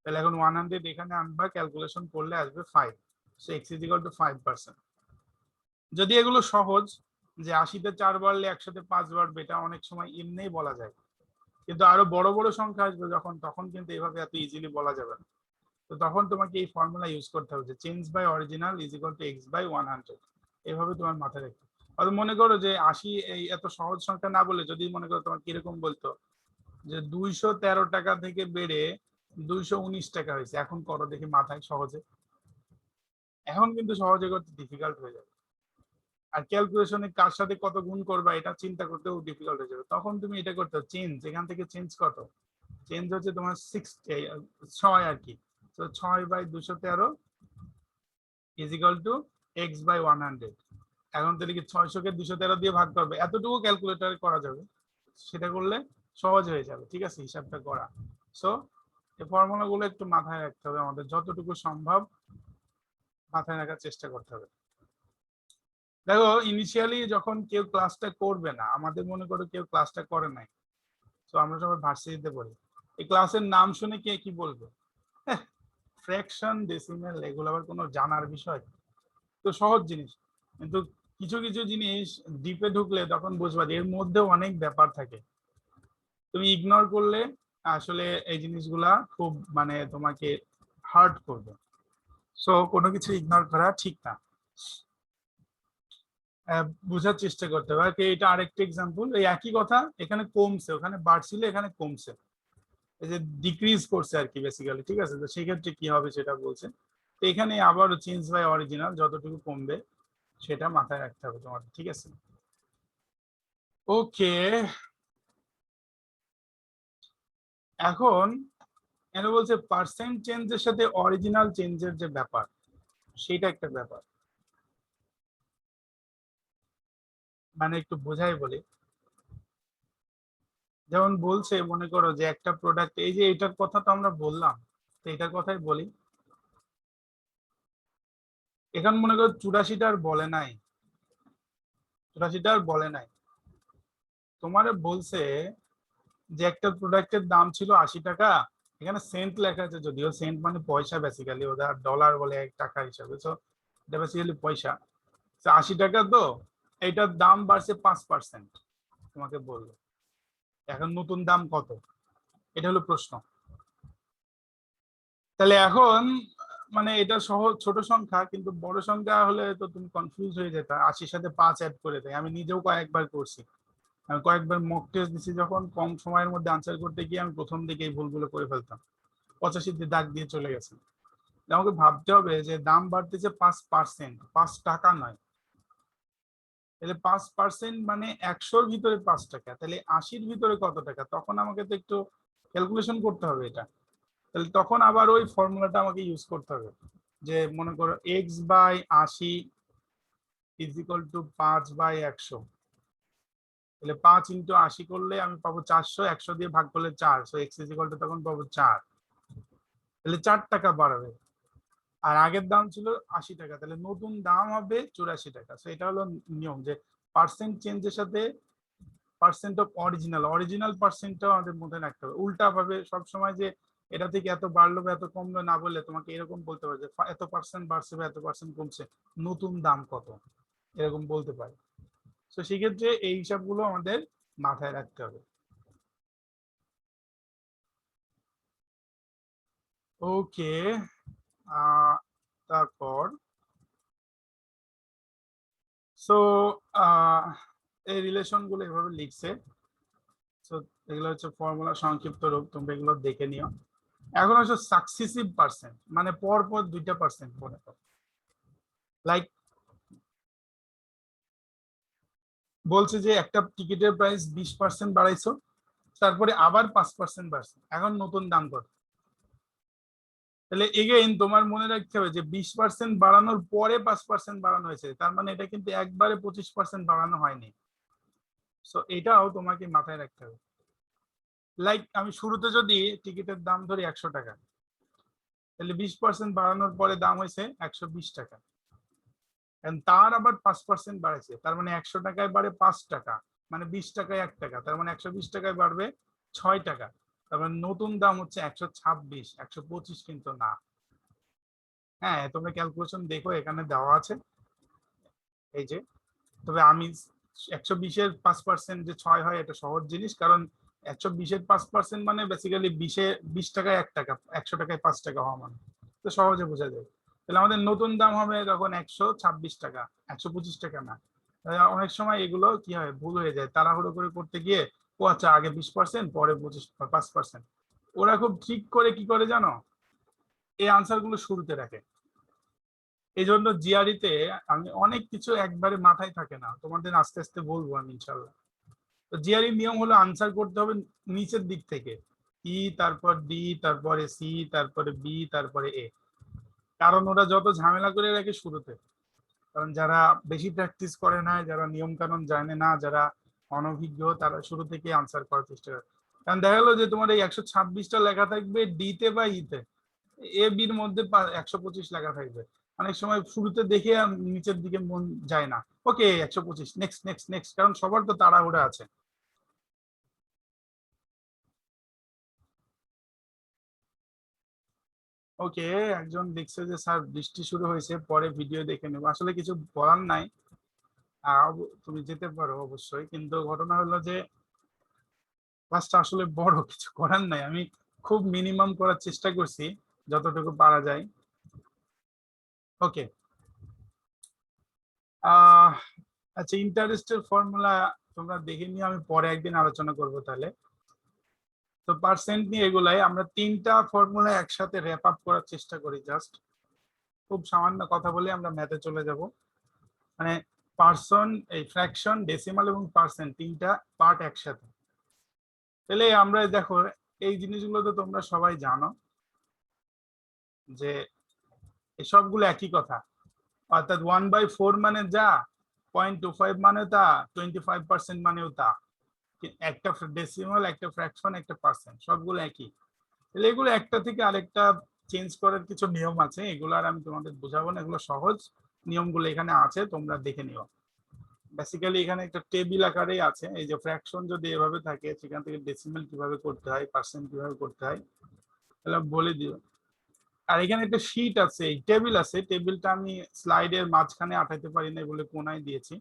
তাহলে এখন 100 এখানে আনবা, ক্যালকুলেশন করলে আসবে 5, so x is equal two 5%। যদি এগুলো সহজ, যে 80-তে 4 বাড়লে 100-তে 5 বাড়বে, এটা অনেক সময় এমনিই বলা যায়, কিন্তু আরো বড় বড় সংখ্যা আসবে যখন, তখন কিন্তু এভাবে এত ইজিলি বলা যাবে না। তো তখন তোমাকে এই ফর্মুলা ইউজ করতে হবে, যে change by original is equal to x by 100, এভাবে তোমার মাথায় রাখতে। আর মনে করো যে 80 এই এত সহজ সংখ্যা না বলে যদি মনে করো তোমার কিরকম বলতো যে 213 টাকা থেকে বেড়ে 219 টাকা হয়েছে, এখন করো দেখি মাথায় সহজে, এখন কিন্তু সহজে করতে ডিফিকাল্ট হয়ে যাবে। আর ক্যালকুলেশনে কার সাথে কত গুণ করবা এটা চিন্তা করতেও ডিফিকাল্ট হয়ে যাবে, তখন তুমি এটা করতে চেঞ্জ, এখান থেকে চেঞ্জ কত, চেঞ্জ হচ্ছে তোমার 6 আর কি, তো 6/213 is equal to x by 100। এখন তাহলে কি 600-কে 213 দিয়ে ভাগ করবে, এতটুকু ক্যালকুলেটরে করা যাবে, সেটা করলে সহজ হয়ে যাবে, ঠিক আছে হিসাবটা করা। সো এই ফর্মুলা গুলো একটু মাথায় রাখতে হবে, আমাদের যতটুকু সম্ভব মাথায় রাখার চেষ্টা করতে হবে। দেখো ইনিশিয়ালি যখন কেউ ক্লাসটা করবে না, আমাদের মনে করো কেউ ক্লাসটা করে নাই, তো আমরা সবাই ভার্সিটিতে পড়ি, এই ক্লাসের নাম শুনে কে কি বলবে, ফ্র্যাকশন ডেসিমেল এগুলো আবার কোনো জানার বিষয়? তো সহজ জিনিস, কিন্তু কিছু কিছু জিনিস ডিপে ঢুকলে তখন বুঝবা যে এর মধ্যে অনেক ব্যাপার থাকে, তুমি ইগনোর করলে আসলে এই জিনিসগুলা খুব মানে তোমাকে হার্ট করবে। সো কোনো কিছু ইগনোর করা ঠিক না, বোঝার চেষ্টা করতে হবে। এটা আরেকটা এক্সাম্পল, এই একই কথা, এখানে কমছে ওখানে বাড়ছিল, এখানে কমছে, এই যে ডিক্রিজ করছে আর কি বেসিক্যালি, ঠিক আছে? তো সেক্ষেত্রে কি হবে সেটা বলছে। তো এখানে আবার চেঞ্জ বাই অরিজিনাল যতটুকু কমবে সেটা মাথায় রাখতে হবে তোমার, ঠিক আছে? ওকে, এখন এখানে বলছে পার্সেন্ট চেঞ্জের সাথে অরিজিনাল চেঞ্জের যে ব্যাপার, সেটা একটা ব্যাপার। মানে একটু বোঝাই বলি, যেমন বলছে মনে করো যে একটা প্রোডাক্ট, এই যে এটার কথা তো আমরা বললাম, তো এটার কথাই বলি। এখন মনে করো 84টা আর বলে নাই, 84টা আর বলে নাই, তোমারে বলছে যে একটা প্রোডাক্টের দাম ছিল 80 টাকা, এখানে সেন্ট লেখা আছে, যদিও সেন্ট মানে পয়সা, বেসিক্যালি ওদের ডলার বলে এক টাকা হিসাবে, তো এটা বেসিক্যালি পয়সা। 80 টাকা, তো এটার দাম বাড়ছে 5%, তোমাকে বললো এখন নতুন দাম কত, এটা হলো প্রশ্ন। তাহলে এখন মানে এটা সহজ ছোট সংখ্যা, কিন্তু বড় সংখ্যা হলে তো তুমি কনফিউজ হয়ে যেত, 80-র সাথে 5 অ্যাড করে দেয়। আমি নিজেও কয়েকবার করছি, আমি কয়েকবার মক টেস্ট দিছি, যখন কম সময়ের মধ্যে আনসার করতে গিয়ে আমি প্রথম দিকে এই ভুলগুলো করে ফেলতাম, 85 দিয়ে দাগ দিয়ে চলে গেছে। আমাকে ভাবতে হবে যে দাম বাড়তেছে 5%, 5 টাকা নয়, তাহলে 5% মানে 100-র ভিতরে 5 টাকা, তাহলে 80-র ভিতরে কত টাকা, তখন আমাকে তো একটু ক্যালকুলেশন করতে হবে এটা। তাহলে তখন আবার ওই ফর্মুলাটা আমাকে ইউজ করতে হবে, যে মনে করো x/80 ইজ ইকুয়াল টু 5/100, তাহলে 5 ইন্টু 80 করলে আমি পাবো 400, 100 দিয়ে ভাগ করলে 4, so x is equal two তখন পাবো 4, তাহলে 4 টাকা বাড়বে। আর আগের দাম ছিল 80 টাকা, তাহলে নতুন দাম হবে 84 টাকা। তো এটা হলো নিয়ম, যে পার্সেন্ট চেঞ্জের সাথে পার্সেন্ট অফ অরিজিনাল, অরিজিনাল পার্সেন্টটাও আমাদের মধ্যে রাখতে হবে। উল্টা ভাবে সবসময় যে এটা থেকে এত বাড়লো বা এত কমলো না বললে, তোমাকে এরকম বলতে পারে যে এত পার্সেন্ট বাড়ছে বা এত পার্সেন্ট কমছে, নতুন দাম কত, এরকম বলতে পারে। তো সেক্ষেত্রে এই হিসাবগুলো আমাদের মাথায় রাখতে হবে। ওকে, তারপর সো এই রিলেশন গুলো এভাবে লিখছে। তো এগুলো হচ্ছে ফর্মুলা সংক্ষিপ্ত রূপ, তোমরা এগুলো দেখে নিও। এখন হচ্ছে সাকসেসিভ পার্সেন্ট, মানে পর পর 2টা পার্সেন্ট মনে করো, লাইক বলছে যে একটা টিকিটের প্রাইস 20% বাড়াইছো, তারপরে আবার 5% বাড়ছে, এখন নতুন দাম কত। তাহলে এগেইন তোমার মনে রাখতে হবে যে 20% বাড়ানোর পরে 5% বাড়ানো হয়েছে, তার মানে এটা কিন্তু একবারে 25% বাড়ানো হয়নি। সো এটাও তোমাকে মাথায় রাখতে হবে। লাইক আমি শুরুতে যদি টিকিটের দাম ধরি 100 টাকা, তাহলে 20% বাড়ানোর পরে দাম হয়েছে 120 টাকা, তার আবার 5% বাড়েছে, তার মানে 100 টাকায় বাড়ে 5 টাকা, মানে 20 টাকায় 1 টাকা, তার মানে 120 টাকায় বাড়বে 6 টাকা। তার মানে নতুন দাম হচ্ছে 126, 125 কিন্তু না। হ্যাঁ, তোমরা ক্যালকুলেশন দেখো, এখানে দেওয়া আছে এই যে। তবে আমি 120-এর 5% যে 6 হয়, এটা সহজ জিনিস, কারণ 120-এর 5% মানে বেসিক্যালি 20 টাকায় 1 টাকা, 100 টাকায় 5 টাকা হওয়া মানে, তো সহজে বোঝা যায়। তাহলে আমাদের নতুন দাম হবে তখন 126 টাকা, 125 টাকা না। অনেক সময় এগুলো কি হয়, ভুল হয়ে যায় তাড়াহুড়ো করে করতে গিয়ে। ও আচ্ছা, আগে 20%, পরে 5%। ওরা খুব ঠিক করে কি করে জানো, এই আনসার গুলো শুরুতে রাখে। এই জন্য জিআরইতে আমি অনেক কিছু একবারে মাথায় থাকে না, তোমাদের আস্তে আস্তে বলবো আমি ইনশাল্লাহ। তো জিআরই নিয়ম হলো আনসার করতে হবে নিচের দিক থেকে, ই, তারপর ডি, তারপরে সি, তারপরে বি, তারপরে এ। কারণ ওরা যত ঝামেলা করে রাখে শুরুতে, কারণ যারা বেশি প্র্যাকটিস করে না, যারা নিয়ম কানুন জানে না, যারা অনভিজ্ঞ, তারা শুরু থেকে আনসার করার চেষ্টা করে। কারণ দেখা গেলো যে তোমার এই 126টা লেখা থাকবে ডিতে বা ইতে, এ বির মধ্যে 125 লেখা থাকবে। অনেক সময় শুরুতে দেখে আর নিচের দিকে মন যায় না, ওকে 125, নেক্সট নেক্সট নেক্সট, কারণ সবার তো তাড়াহুড়া আছে। ওকে, একজন লিখছে যে স্যার বৃষ্টি শুরু হয়েছে, পরে ভিডিও দেখে নেবো। আসলে কিছু বলার নাই, তুমি যেতে পারো অবশ্যই, কিন্তু ঘটনা হলো যে ক্লাসটা আসলে বড়, কিছু করার নাই। আমি খুব মিনিমাম করার চেষ্টা করছি, যতটুকু পারা যায়। ওকে, আচ্ছা, ইন্টারেস্টের ফর্মুলা তোমরা দেখে নিয়ে আমি পরে একদিন আলোচনা করব তাহলে। তো পার্সেন্ট নিয়ে এগুলাই, আমরা 3টা ফর্মুলা একসাথে র্যাপ আপ করার চেষ্টা করি। জাস্ট খুব সামান্য কথা বলে আমরা ম্যাথে চলে যাব। মানে পার্সন, এই ফ্র্যাকশন, ডেসিমাল এবং পার্সেন্ট তিনটা পার্ট একসাথে। তাহলে আমরা দেখো এই জিনিসগুলো তো তোমরা সবাই জানো যে এই সবগুলো একই কথা, অর্থাৎ 1/4 মানে যা, 0.25 মানে তা, 25% মানেও তা। একটা ডেসিমাল, একটা ফ্র্যাকশন, একটা পার্সেন্ট, সবগুলো একই। তাহলে এগুলো একটা থেকে আরেকটা চেঞ্জ করার কিছু নিয়ম আছে, এগুলো আর আমি তোমাদের বোঝাবো না, এগুলো সহজ নিয়মগুলো এখানে আছে, তোমরা দেখে নিও। বেসিক্যালি এখানে একটা টেবিল আকারেই আছে, এই যে ফ্র্যাকশন যদি এভাবে থাকে সেখান থেকে ডেসিমাল কিভাবে করতে হয়, পার্সেন্ট কিভাবে করতে হয়, তাহলে বলে দিও। আর এখানে একটা শীট আছে, এই টেবিল আছে, টেবিলটা আমি স্লাইডের মাঝখানে আটাইতে পারি না বলে কোনায় দিয়েছি।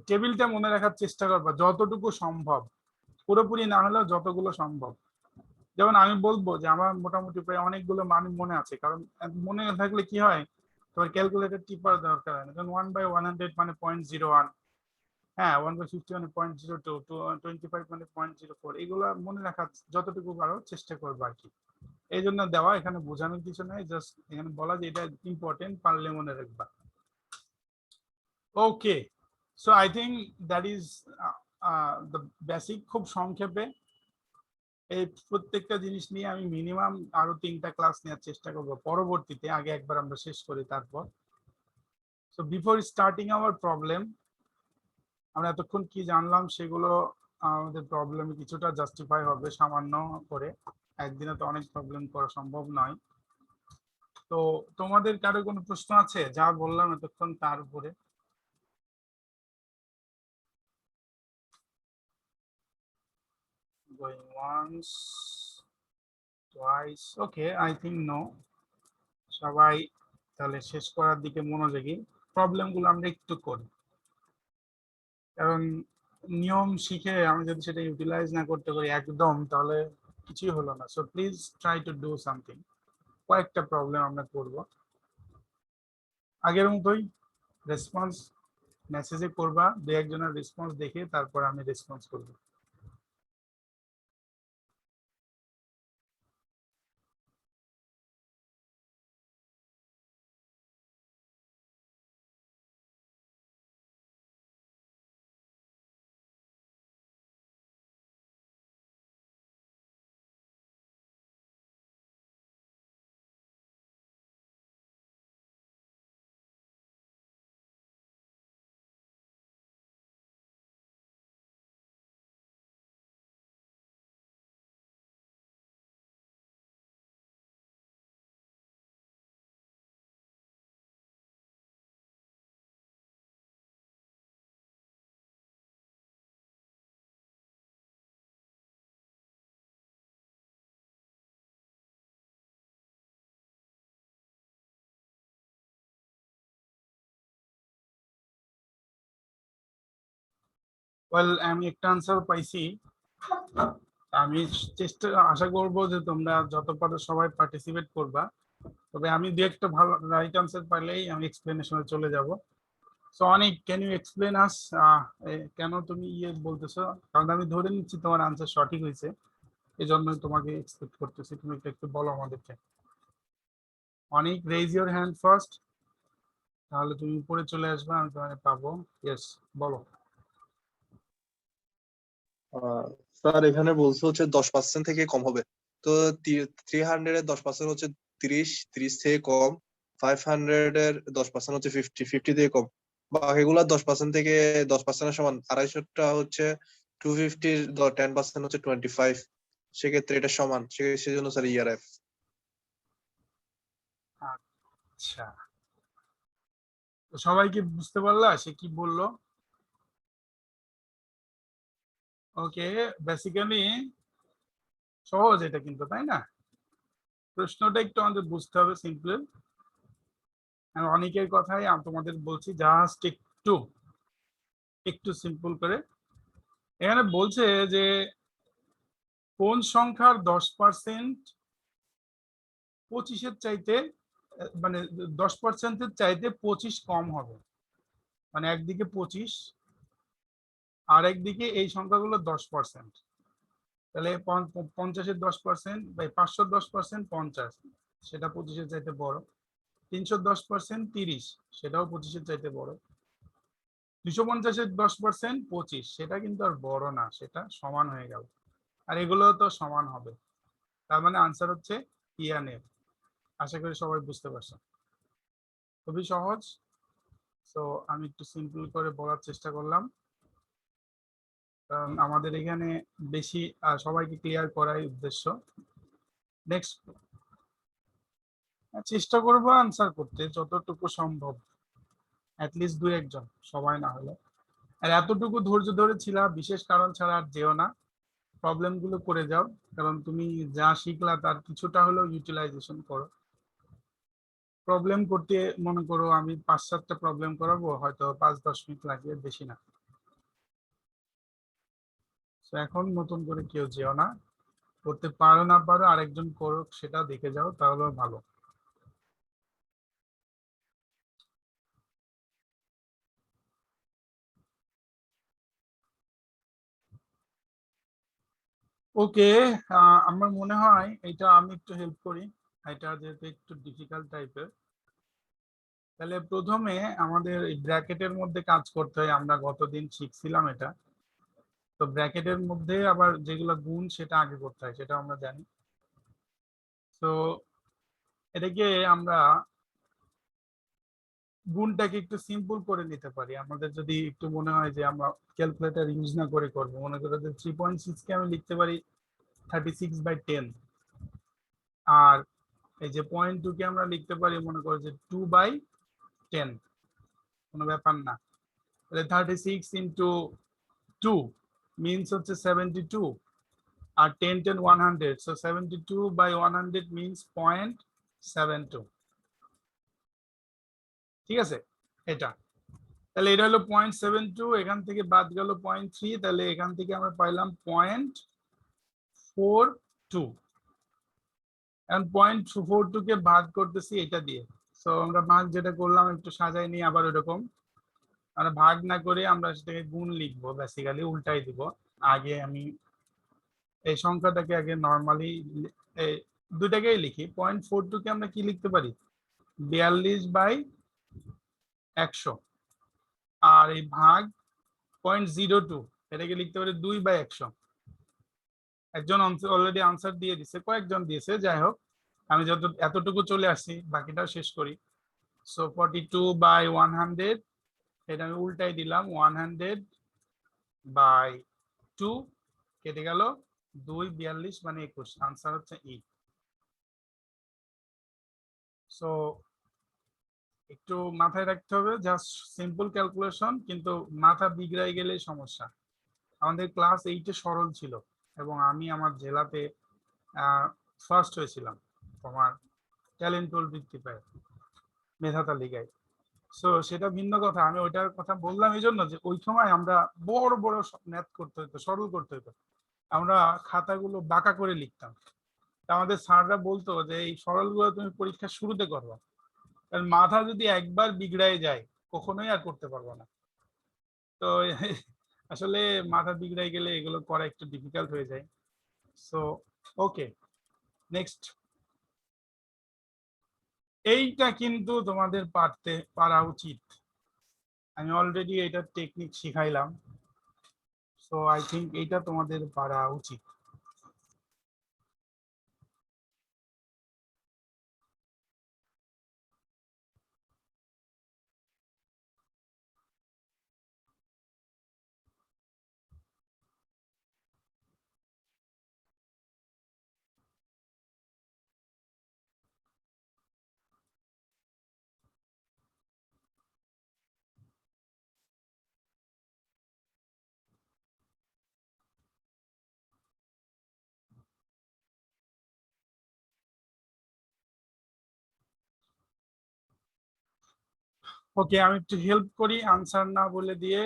টেবিলটা মনে রাখার চেষ্টা করবা যতটুকু সম্ভব, পুরোপুরি না হলেও যতগুলো সম্ভব। যেমন আমি বলবো যে আমার মোটামুটি প্রায় অনেকগুলো মান মনে আছে, কারণ মনে থাকলে কি হয়, তোমার ক্যালকুলেটর টিপার দরকার হয় না। কারণ 1/100 মানে 0.01, হ্যাঁ 1/50 মানে 0.02, 25 মানে 0.04, এগুলো মনে রাখার যতটুকু পারো চেষ্টা করবো আর কি। এই জন্য দেওয়া, এখানে বোঝানোর কিছু নাই, জাস্ট এখানে বলা যে এটা ইম্পর্টেন্ট, পারলে মনে রাখবা। Okay, so I think that is the basic. খুব সংক্ষেপে এই প্রত্যেকটা জিনিস নিয়ে আমি মিনিমাম আরো 3টা ক্লাস নেওয়ার চেষ্টা করব পরবর্তীতে, আগে একবার আমরা শেষ করি তারপর। So before starting hour problem, আমরা এতক্ষণ কি জানলাম সেগুলো আমাদের প্রবলেমে কিছুটা জাস্টিফাই হবে সামান্য করে, একদিনে তো অনেক প্রবলেম করা সম্ভব নয়। তো তোমাদের কারো কোনো প্রশ্ন আছে যা বললাম এতক্ষণ তার উপরে? Going once, twice, okay, I think no. সবাই তাহলে শেষ করার দিকে মনোযোগী। প্রবলেমগুলো আমরা একটু করি, কারণ নিয়ম শিখে আমি যদি সেটা ইউটিলাইজ না করতে পারি একদম, তাহলে কিছুই হলো না। So please try to do something. কয়েকটা প্রবলেম আমরা করব, আগের মতোই রেসপন্স মেসেজে করবা, দু একজনের রেসপন্স দেখে তারপর আমি রেসপন্স করব। ওয়েল, আমি একটা আনসার পাইছি। আমি চেষ্টা আশা করব যে তোমরা যত পারো সবাই পার্টিসিপেট করবা, তবে আমি দু একটা ভালো রাইট আনসার পাইলেই আমি এক্সপ্লেনেশনে চলে যাব। সো অনেক, ক্যান ইউ এক্সপ্লেন আস, কেন তুমি ইয়ে বলতেছো? কারণ আমি ধরে নিচ্ছি তোমার আনসার সঠিক হয়েছে, এই জন্যই তোমাকে এক্সপেক্ট করতেছি, তুমি একটু বলো আমাদেরকে। অনেক, রেজ ইওর হ্যান্ড ফার্স্ট, তাহলে তুমি উপরে চলে আসবে, আমি তোমাকে পাবো। ইয়েস, বলো। স্যার এখানে বলছে হচ্ছে 10% থেকে কম হবে, তো 300 এর 10% হচ্ছে 30, 30 থেকে কম, 500 এর 10% হচ্ছে 50, 50 থেকে কম, বাকিগুলা 10% থেকে 10% এর সমান, 250টা হচ্ছে 250, 10% হচ্ছে 25, সেক্ষেত্রে এটা সমান, সেজন্য স্যার ইয়ারএফ। আচ্ছা, তো সবাই কি বুঝতে পারলা সে কি বললো? ওকে, বেসিক্যালি সহজ এটা কিন্তু, তাই না? প্রশ্নটা একটু আমাদের বুঝতে হবে সিম্পল। আমি অনেকের কথাই আমি তোমাদের বলছি, জাস্ট একটু একটু সিম্পল করে। এখানে বলছে যে কোন সংখ্যার 10% 25-এর চাইতে, মানে 10%-এর চাইতে 25 কম হবে, মানে একদিকে 25 আর একদিকে এই সংখ্যাগুলো 10%। তাহলে 50-এর 10% বা 500-র 10% 50, সেটা 25-এর চাইতে বড়। 310% 30, সেটাও 25-এর চাইতে বড়। 250-এর 10% 25, সেটা কিন্তু আর বড় না, সেটা সমান হয়ে গেল। আর এগুলো তো সমান হবে, তার মানে আনসার হচ্ছে ইয়ানের। আশা করি সবাই বুঝতে পারছেন, খুবই সহজ। তো আমি একটু সিম্পল করে বলার চেষ্টা করলাম, কারণ আমাদের এখানে বেশি সবাইকে ক্লিয়ার করাই উদ্দেশ্য। নেক্সট, চেষ্টা করবো আনসার করতে যতটুকু সম্ভব, অ্যাটলিস্ট 2-1 জন, সবাই না হলে। আর এতটুকু ধৈর্য ধরেছিলা, বিশেষ কারণ ছাড়া আর যেও না, প্রবলেম গুলো করে যাও, কারণ তুমি যা শিখলা তার কিছুটা হলেও ইউটিলাইজেশন করো। প্রবলেম করতে মনে করো আমি 5-7টা প্রবলেম করাবো, হয়তো 5-10 মিনিট লাগবে, বেশি না। তো এখন নতুন করে কেউ যেও না, করতে পারো না পারো আরেকজন করুক, সেটা দেখে যাও, তাহলে ভালো। ওকে, আমার মনে হয় এটা আমি একটু হেল্প করি, এটা যেহেতু একটু ডিফিকাল্ট টাইপের। তাহলে প্রথমে আমাদের ব্র্যাকেটের মধ্যে কাজ করতে হয়, আমরা গতদিন শিখছিলাম এটা। তো ব্র্যাকেটের মধ্যে আবার যেগুলো গুণ সেটা আগে করতে হয়, সেটা আমরা জানি। তো এটাকে আমরা গুণটাকে একটু সিম্পল করে নিতে পারি, আমাদের যদি একটু মনে হয় যে আমরা ক্যালকুলেটর ইউজ না করে করবো। মনে করো যে 3.6 কে আমি লিখতে পারি 36/10, আর এই যে 0.2 কে আমরা লিখতে পারি মনে করো যে 2/10, কোনো ব্যাপার না। তাহলে 36 ইন্টু 2 মিনস হচ্ছে 72, আর 10 10 100, so 72/100 means 0.72, ঠিক আছে। এটা তাহলে এটা হলো 0.72, এখান থেকে বাদ গেল 0.3, তাহলে এখান থেকে আমরা পাইলাম 0.42। এখন 0.42 কে ভাগ করতেছি এটা দিয়ে। সো আমরা ভাগ যেটা করলাম একটু সাজাই নিই আবার ওরকম, আমরা ভাগ না করে আমরা সেটাকে গুণ লিখবো, বেসিক্যালি উল্টাই দিব। আগে আমি এই সংখ্যাটাকে আগে নর্মালি দুইটাকেই লিখি। 0.42 কে আমরা কি লিখতে পারি 42/100, আর এই ভাগ 0.02 এটাকে লিখতে পারি 2/100। একজন অলরেডি আনসার দিয়ে দিছে, কয়েকজন দিয়েছে, যাই হোক আমি যত এতটুকু চলে আসছি বাকিটাও শেষ করি। সো 42/100, এটা আমি উল্টাই দিলাম, 100/2 কেটে গেল 2, 42 মানে 21, আনসার হচ্ছে ই। সো একটু মাথায় রাখতে হবে, জাস্ট সিম্পল ক্যালকুলেশন, কিন্তু মাথা বিগড়াই গেলেই সমস্যা। আমাদের ক্লাস 8-এ সরল ছিল, এবং আমি আমার জেলাতে ফার্স্ট হয়েছিলাম তোমার ট্যালেন্ট পুল বৃত্তি পায় মেধা তালিকায়। সো সেটা ভিন্ন কথা, আমি ওইটার কথা বললাম এই জন্য যে ওই সময় আমরা বড় বড় ম্যাথ করতে হতো, সরল করতে হতো, আমরা খাতাগুলো বাঁকা করে লিখতাম। আমাদের স্যাররা বলতো যে এই সরলগুলো তুমি পরীক্ষার শুরুতে করবা, কারণ মাথা যদি একবার বিগড়ায় যায় কখনোই আর করতে পারবো না। তো আসলে মাথা বিগড়াই গেলে এগুলো করা একটু ডিফিকাল্ট হয়ে যায়। So okay, next. এইটা কিন্তু তোমাদের পারা উচিত, আমি অলরেডি এটা টেকনিক শিখাইলাম। সো আই থিঙ্ক এইটা তোমাদের পারা উচিত। ওকে, আমি একটু হেল্প করি, আনসার না বলে দিয়ে।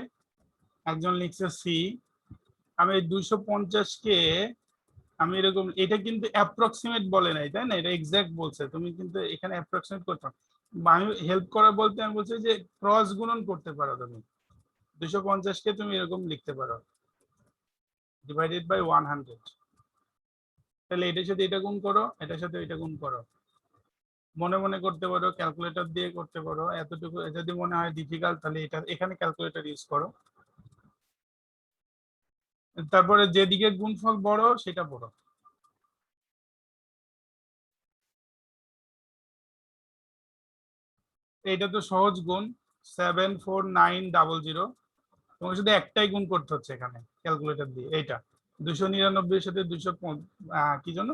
একজন লিখছে সি, আমি 250-কে আমি এরকম, এটা কিন্তু অ্যাপ্রক্সিমেট বলে নাই, তাই না, এটা এক্সাক্ট বলছে, তুমি কিন্তু এখানে অ্যাপ্রক্সিমেট করছো। আমি হেল্প করা বলতে আমি বলছি যে ক্রস গুণন করতে পারো তুমি, 250-কে তুমি এরকম লিখতে পারো /100। তাহলে এটার সাথে এটা গুণ করো, এটার সাথে এটা গুণ করো, মনে মনে করতে পারো, ক্যালকুলেটর দিয়ে করতে পারো, এতটুকু যদি মনে হয় ডিফিকাল্ট তাহলে এটা এখানে ক্যালকুলেটর ইউজ করো। তারপরে যেদিকে গুণফল বড় সেটা বড়। এইটা তো সহজ গুণ, 74900। তোমার শুধু একটাই গুণ করতে হচ্ছে এখানে ক্যালকুলেটর দিয়ে। এইটা 299 সাথে 200 কি জন্য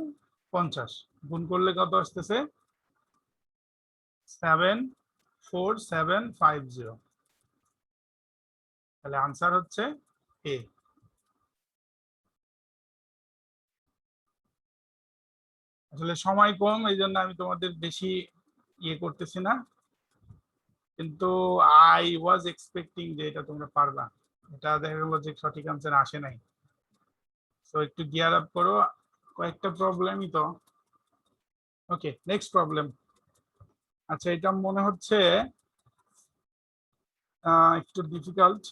50 গুণ করলে কত আসতেছে 74750। তাহলে আনসার হচ্ছে এ। আসলে সময় কম, এই জন্য আমি তোমাদের বেশি ইয়ে করতেছি না, কিন্তু আই ওয়াজ এক্সপেক্টিং যে এটা তোমরা পারবা। এটা দেখা গেল যে সঠিক আনসার আসে নাই। তো একটু গিয়ার আপ করো, কয়েকটা প্রবলেমই তো। ওকে, নেক্সট প্রবলেম। আচ্ছা, এটা মনে হচ্ছে একটু ডিফিকাল্ট।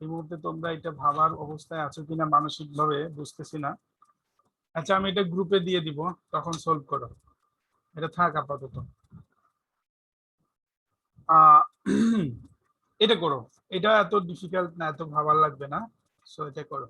এই মুহূর্তে তোমরা এটা ভাবার অবস্থায় আছো কিনা মানসিক ভাবে বুঝতেছি না। আচ্ছা, আমি এটা গ্রুপে দিয়ে দিব, তখন সলভ করো। এটা থাক আপাতত। আহ এটা করো, এটা এত ডিফিকাল্ট না, এত ভাবার লাগবে না। সো এটা করো।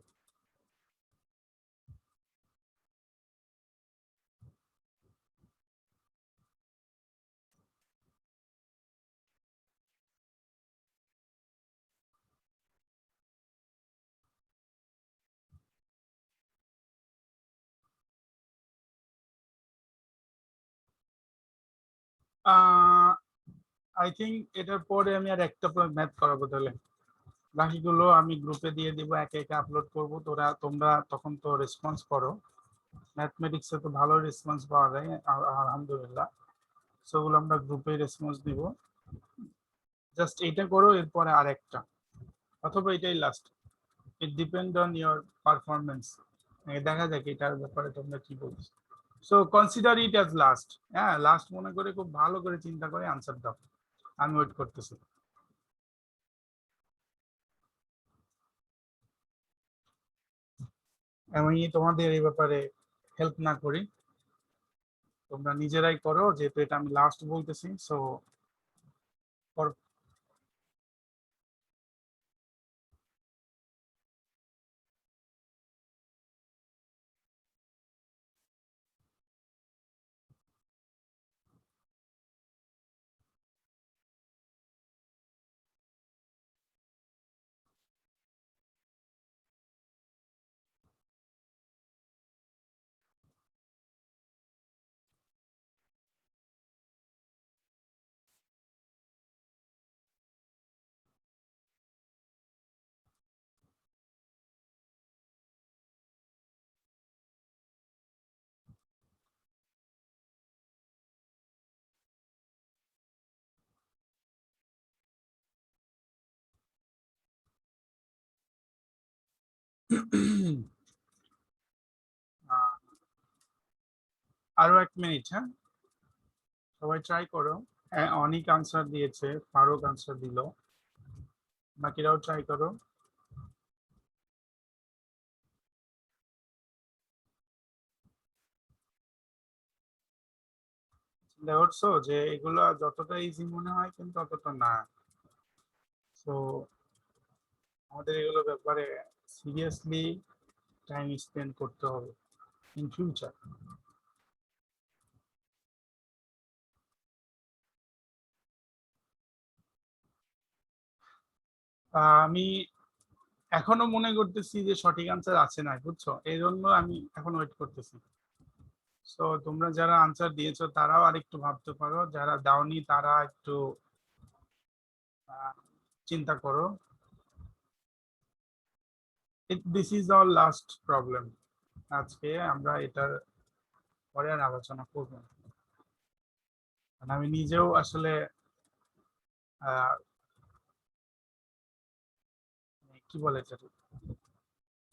আই থিঙ্ক এটার পরে আমি আর একটা ম্যাথ করাবো তাহলে। বাকিগুলো আমি গ্রুপে দিয়ে দিব, একে একে আপলোড করবো। তোমরা তখন তো রেসপন্স করো। ম্যাথমেটিক্সে তো ভালো রেসপন্স পাওয়া যায় আলহামদুলিল্লাহ। সেগুলো আমরা গ্রুপে রেসপন্স দিব। জাস্ট এইটা করো, এরপরে আর একটা, অথবা এটাই last. It depend on your performance. দেখা যাক এটার ব্যাপারে তোমরা কি বলছো। So consider it as last. হ্যাঁ, লাস্ট মনে করে খুব ভালো করে চিন্তা করে আনসার দাও। আমি ওয়েট করতেছি। আমি তোমাদের এই ব্যাপারে হেল্প না করি, তোমরা নিজেরাই করো, যেহেতু এটা আমি লাস্ট বলতেছি। সো আরো 1 মিনিট। হ্যাঁ, সবাই ট্রাই করো। অনেক আনসার দিয়েছে, ফারুক আনসার দিল, বাকিরাও ট্রাই করো। দেখছো যে এগুলো যতটা ইজি মনে হয় কিন্তু অতটা না। তো আমাদের এগুলো ব্যাপারে সিরিয়াসলি টাইম স্পেন্ড করতে হবে ইন ফিউচার। আমি এখনো মনে করতেছি যে সঠিক আনসার আছে না, বুঝছো, এই জন্য আমি এখন ওয়েট করতেছি। তো তোমরা যারা আনসার দিয়েছো তারাও আরেকটু ভাবতে পারো, যারা দাওনি তারা একটু চিন্তা করো। This is our last problem. আজকে আমরা এটার পরে আর আলোচনা করবো না। কারণ আমি নিজেও আসলে কি বলে এটা,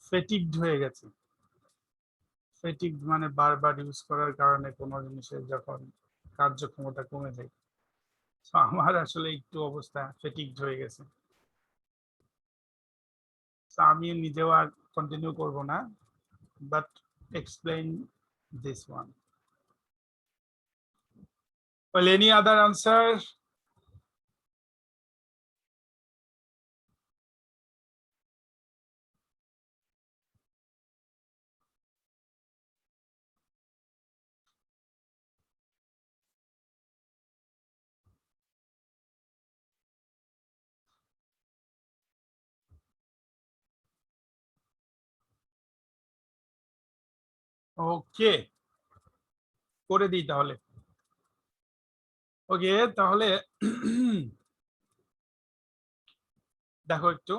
ফেটিগড হয়ে গেছে। ফেটিগড মানে বারবার ইউজ করার কারণে কোনো জিনিসের যখন কার্যক্ষমতা কমে যায়। তো আমার আসলে একটু অবস্থা ফেটিগড হয়ে গেছে। তো আমি নিজেও আর কন্টিনিউ করব না, but explain this one. Well, any other answer? ওকে, করে দিই তাহলে। ওকে, তাহলে দেখো একটু।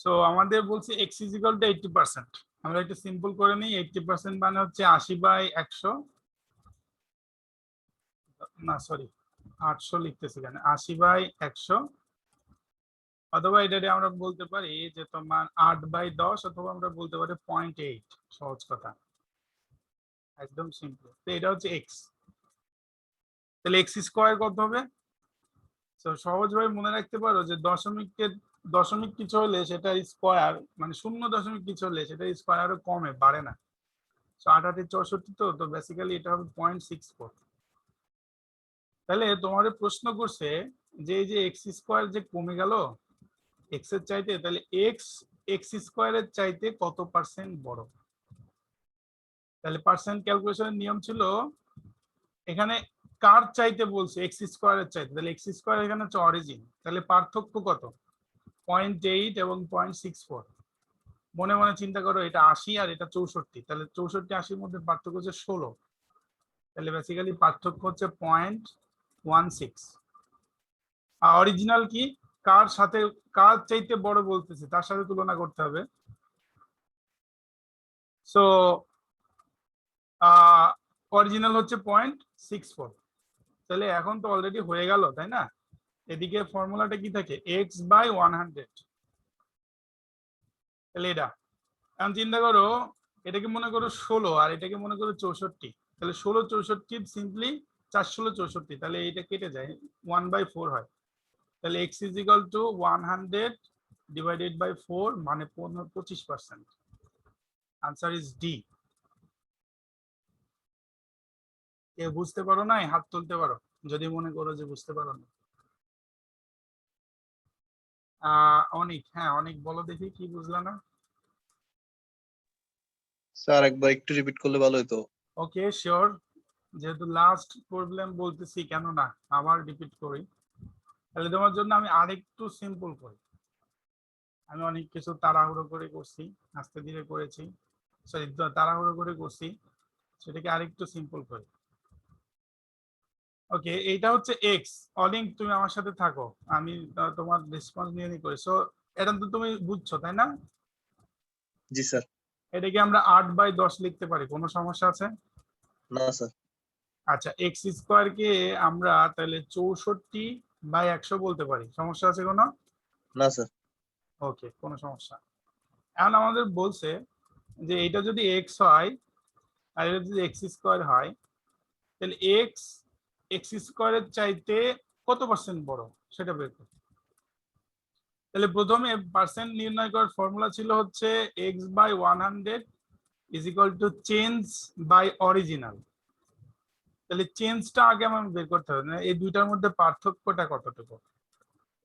সো আমাদের বলছে x ইজ ইকুয়াল টু 80%। আমরা একটু সিম্পল করে নিই। 80% মানে হচ্ছে 80/100, না সরি 800 লিখতেছি কেন, 80/100, অথবা এটাকে আমরা বলতে পারি যে তোমার 8/10, অথবা আমরা বলতে পারি 0.8। সহজ কথা, একদম সিম্পল। তো এটা হচ্ছে x, তাহলে x স্কয়ার কত হবে? তো সহজভাবে মনে রাখতে পারো যে দশমিক কিছু হলে সেটা স্কয়ার, মানে 0 কিছু হলে সেটা স্কয়ার আরো কমে, বাড়ে না। তো 8 8 64, তো বেসিক্যালি এটা হবে 0.64। তাহলে তোমাদের প্রশ্ন করছে যে এই যে এক্স স্কয়ার যে কমে গেল এক্স এর চাইতে, তাহলে এক্স স্কয়ারের চাইতে কত পার্সেন্ট বড়? তাহলে পার্সেন্ট ক্যালকুলেশনের নিয়ম ছিল এখানে কার চাইতে বলছে, এক্স স্কয়ারের চাইতে, তাহলে এক্স স্কয়ার এখানে হচ্ছে অরিজিন, তাহলে পার্থক্য কত? 0.8 এবং 0.64। মনে মনে চিন্তা করো, এটা 80 আর এটা 64, তাহলে 64 80-র মধ্যে পার্থক্য হচ্ছে 16, তাহলে বেসিক্যালি পার্থক্য হচ্ছে 0.16। আর অরিজিনাল কি, কার সাথে, কার চাইতে বড় বলতেছে তার সাথে তুলনা করতে হবে। সো অরিজিনাল হচ্ছে 0.64। তাহলে এখন তো অলরেডি হয়ে গেল, তাই না? এদিকে ফর্মুলাটা কি থাকে, x/100। তাহলে এটা এখন চিন্তা করো, এটাকে মনে করো 16 আর এটাকে মনে করো 64, তাহলে 16 64 সিম্পলি 4 16 64, তাহলে এটা কেটে যায় 1/4 হয়। তাহলে x is equal to 100 divided by 4, মানে 25%। Answer is D. কেউ বুঝতে পারো না, হাত তুলতে পারো যদি মনে করো যে বুঝতে পারো না। অনেক, হ্যাঁ অনেক, বলো দেখি কি বুঝলা না। স্যার একবার একটু রিপিট করলে ভালো হতো। ওকে শিওর, যেহেতু লাস্ট প্রবলেম বলতেছি কেন না আবার রিপিট করি। তাহলে তোমার জন্য আমি আরেকটু সিম্পল করি। আমি অনেক কিছু তাড়াহুড়ো করে করছি, আস্তে ধীরে করেছি, সরি তাড়াহুড়ো করে করছি, সেটাকে আরেকটু সিম্পল করি। ওকে, এইটা হচ্ছে এক্স। অলিঙ্ক তুমি আমার সাথে থাকো, আমি তোমার রেসপন্স নিয়ে নি করি। সো এটা তো তুমি বুঝছো তাই না? জি স্যার। এটাকে আমরা 8/10 লিখতে পারি, কোনো সমস্যা আছে? না স্যার। আচ্ছা, এক্স স্কোয়ার কে আমরা তাহলে 64/100 বলতে পারি, সমস্যা আছে কোনো? না স্যার। ওকে, কোনো সমস্যা। এখন আমাদের বলছে যে এটা যদি এক্স হয় আর এটা যদি এক্স স্কোয়ার হয়, তাহলে এক্স স্কোয়ারের চাইতে কত পার্সেন্ট বড় সেটা বের করতে। তাহলে প্রথমে পার্সেন্ট নির্ণয় করার ফর্মুলা ছিল হচ্ছে x/100 is equal to change by original. তাহলে চেঞ্জটা আগে আমার বের করতে হবে, না এই দুইটার মধ্যে পার্থক্যটা কতটুকু।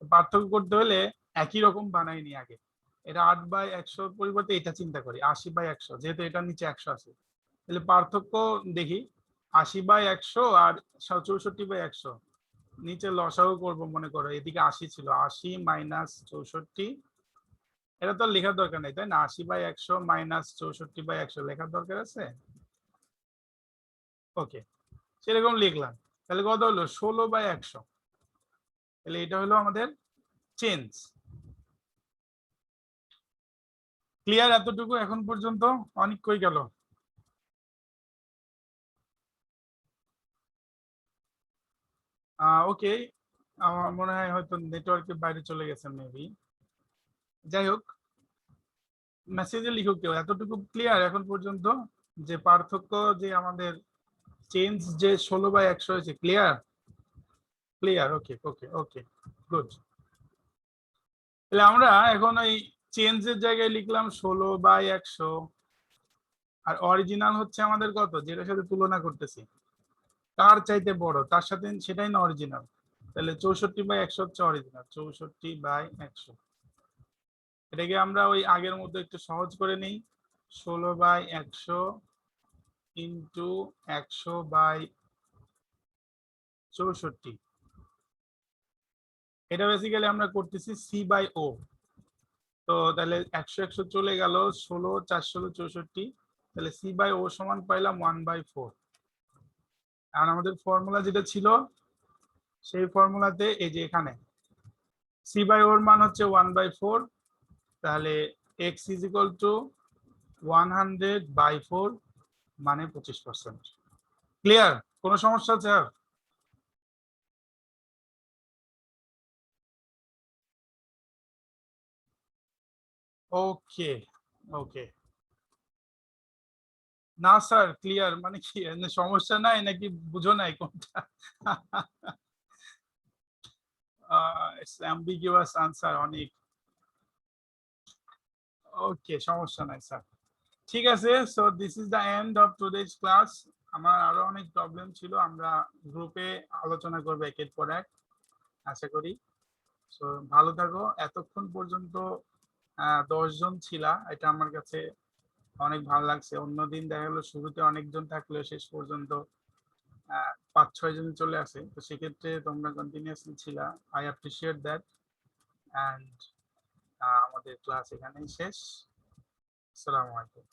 পার্থক্য করতে হলে একই রকম বানাইনি আগে, এটা 8/100 পরিবর্তে এটা চিন্তা করি 80/100, যেহেতু এটার নিচে 100 আছে। তাহলে পার্থক্য দেখি 80/100 আর 64/100, নিচে লসাগু করবো। মনে করো এদিকে 80 ছিল, 80 মাইনাস 64, এটা তো লেখার দরকার নেই তাই না? 80/100 মাইনাস 64/100 লেখার দরকার আছে? ওকে, সেরকম লিখলাম। তাহলে কত হলো 16/100। তাহলে এটা হলো আমাদের চেঞ্জ। ক্লিয়ার এতটুকু এখন পর্যন্ত? অনেক কই গেল? ওকে, আমার মনে হয় হয়তো নেটওয়ার্কের বাইরে চলে গেছে মেবি। যাই হোক, মেসেজে লিখুক কেউ, এতটুকু ক্লিয়ার এখন পর্যন্ত যে পার্থক্য, যে আমাদের চেঞ্জ যে 16/100 হয়েছে, ক্লিয়ার? ক্লিয়ার, ওকে ওকে ওকে, গুড। তাহলে আমরা এখন ওই চেঞ্জের জায়গায় লিখলাম 16/100, আর অরিজিনাল হচ্ছে আমাদের কত, যেটার সাথে তুলনা করতেছি কার চাইতে বড়, তার সাথে সেটাই না অরিজিনাল। তাহলে 64/100 হচ্ছে অরিজিনাল, 64/100। এটাকে আমরা ওই আগের মতো একটু সহজ করে নিই, 16/100 ইন্টু 100/64। এটা বেসিক্যালি আমরা করতেছি C/O। তো তাহলে 100 চলে গেল, 16 4 16 64, তাহলে C/O সমান পাইলাম 1/4। আর আমাদের ফর্মুলা যেটা ছিল সেই ফর্মুলাতে এই যে এখানে C/O এর মান হচ্ছে 1/4, তাহলে x ইজ ইকুয়াল টু 100/4 মানে 25%। ক্লিয়ার? কোনো সমস্যা আছে আর? ওকে ওকে, না স্যার ক্লিয়ার মানে কি, সমস্যা নাই নাকি বুঝো নাই কোনটা? অ্যাম্বিগুয়াস আনসার অনেক। ওকে, সমস্যা নাই স্যার। ঠিক আছে, so this is the end of today's class. আমার আরো অনেক প্রবলেম ছিল, আমরা গ্রুপে আলোচনা করবো একের পর এক, আশা করি। সো ভালো থাকো। এতক্ষণ পর্যন্ত 10 জন ছিলা, এটা আমার কাছে অনেক ভালো লাগছে। অন্যদিন দেখা গেলো শুরুতে অনেকজন থাকলেও শেষ পর্যন্ত 5-6 জন চলে আসে, তো সেক্ষেত্রে তোমরা কন্টিনিউয়াসলি ছিলা, আই অ্যাপ্রিসিয়েট দ্যাট। অ্যান্ড আমাদের ক্লাস এখানেই শেষ। আসসালামু আলাইকুম।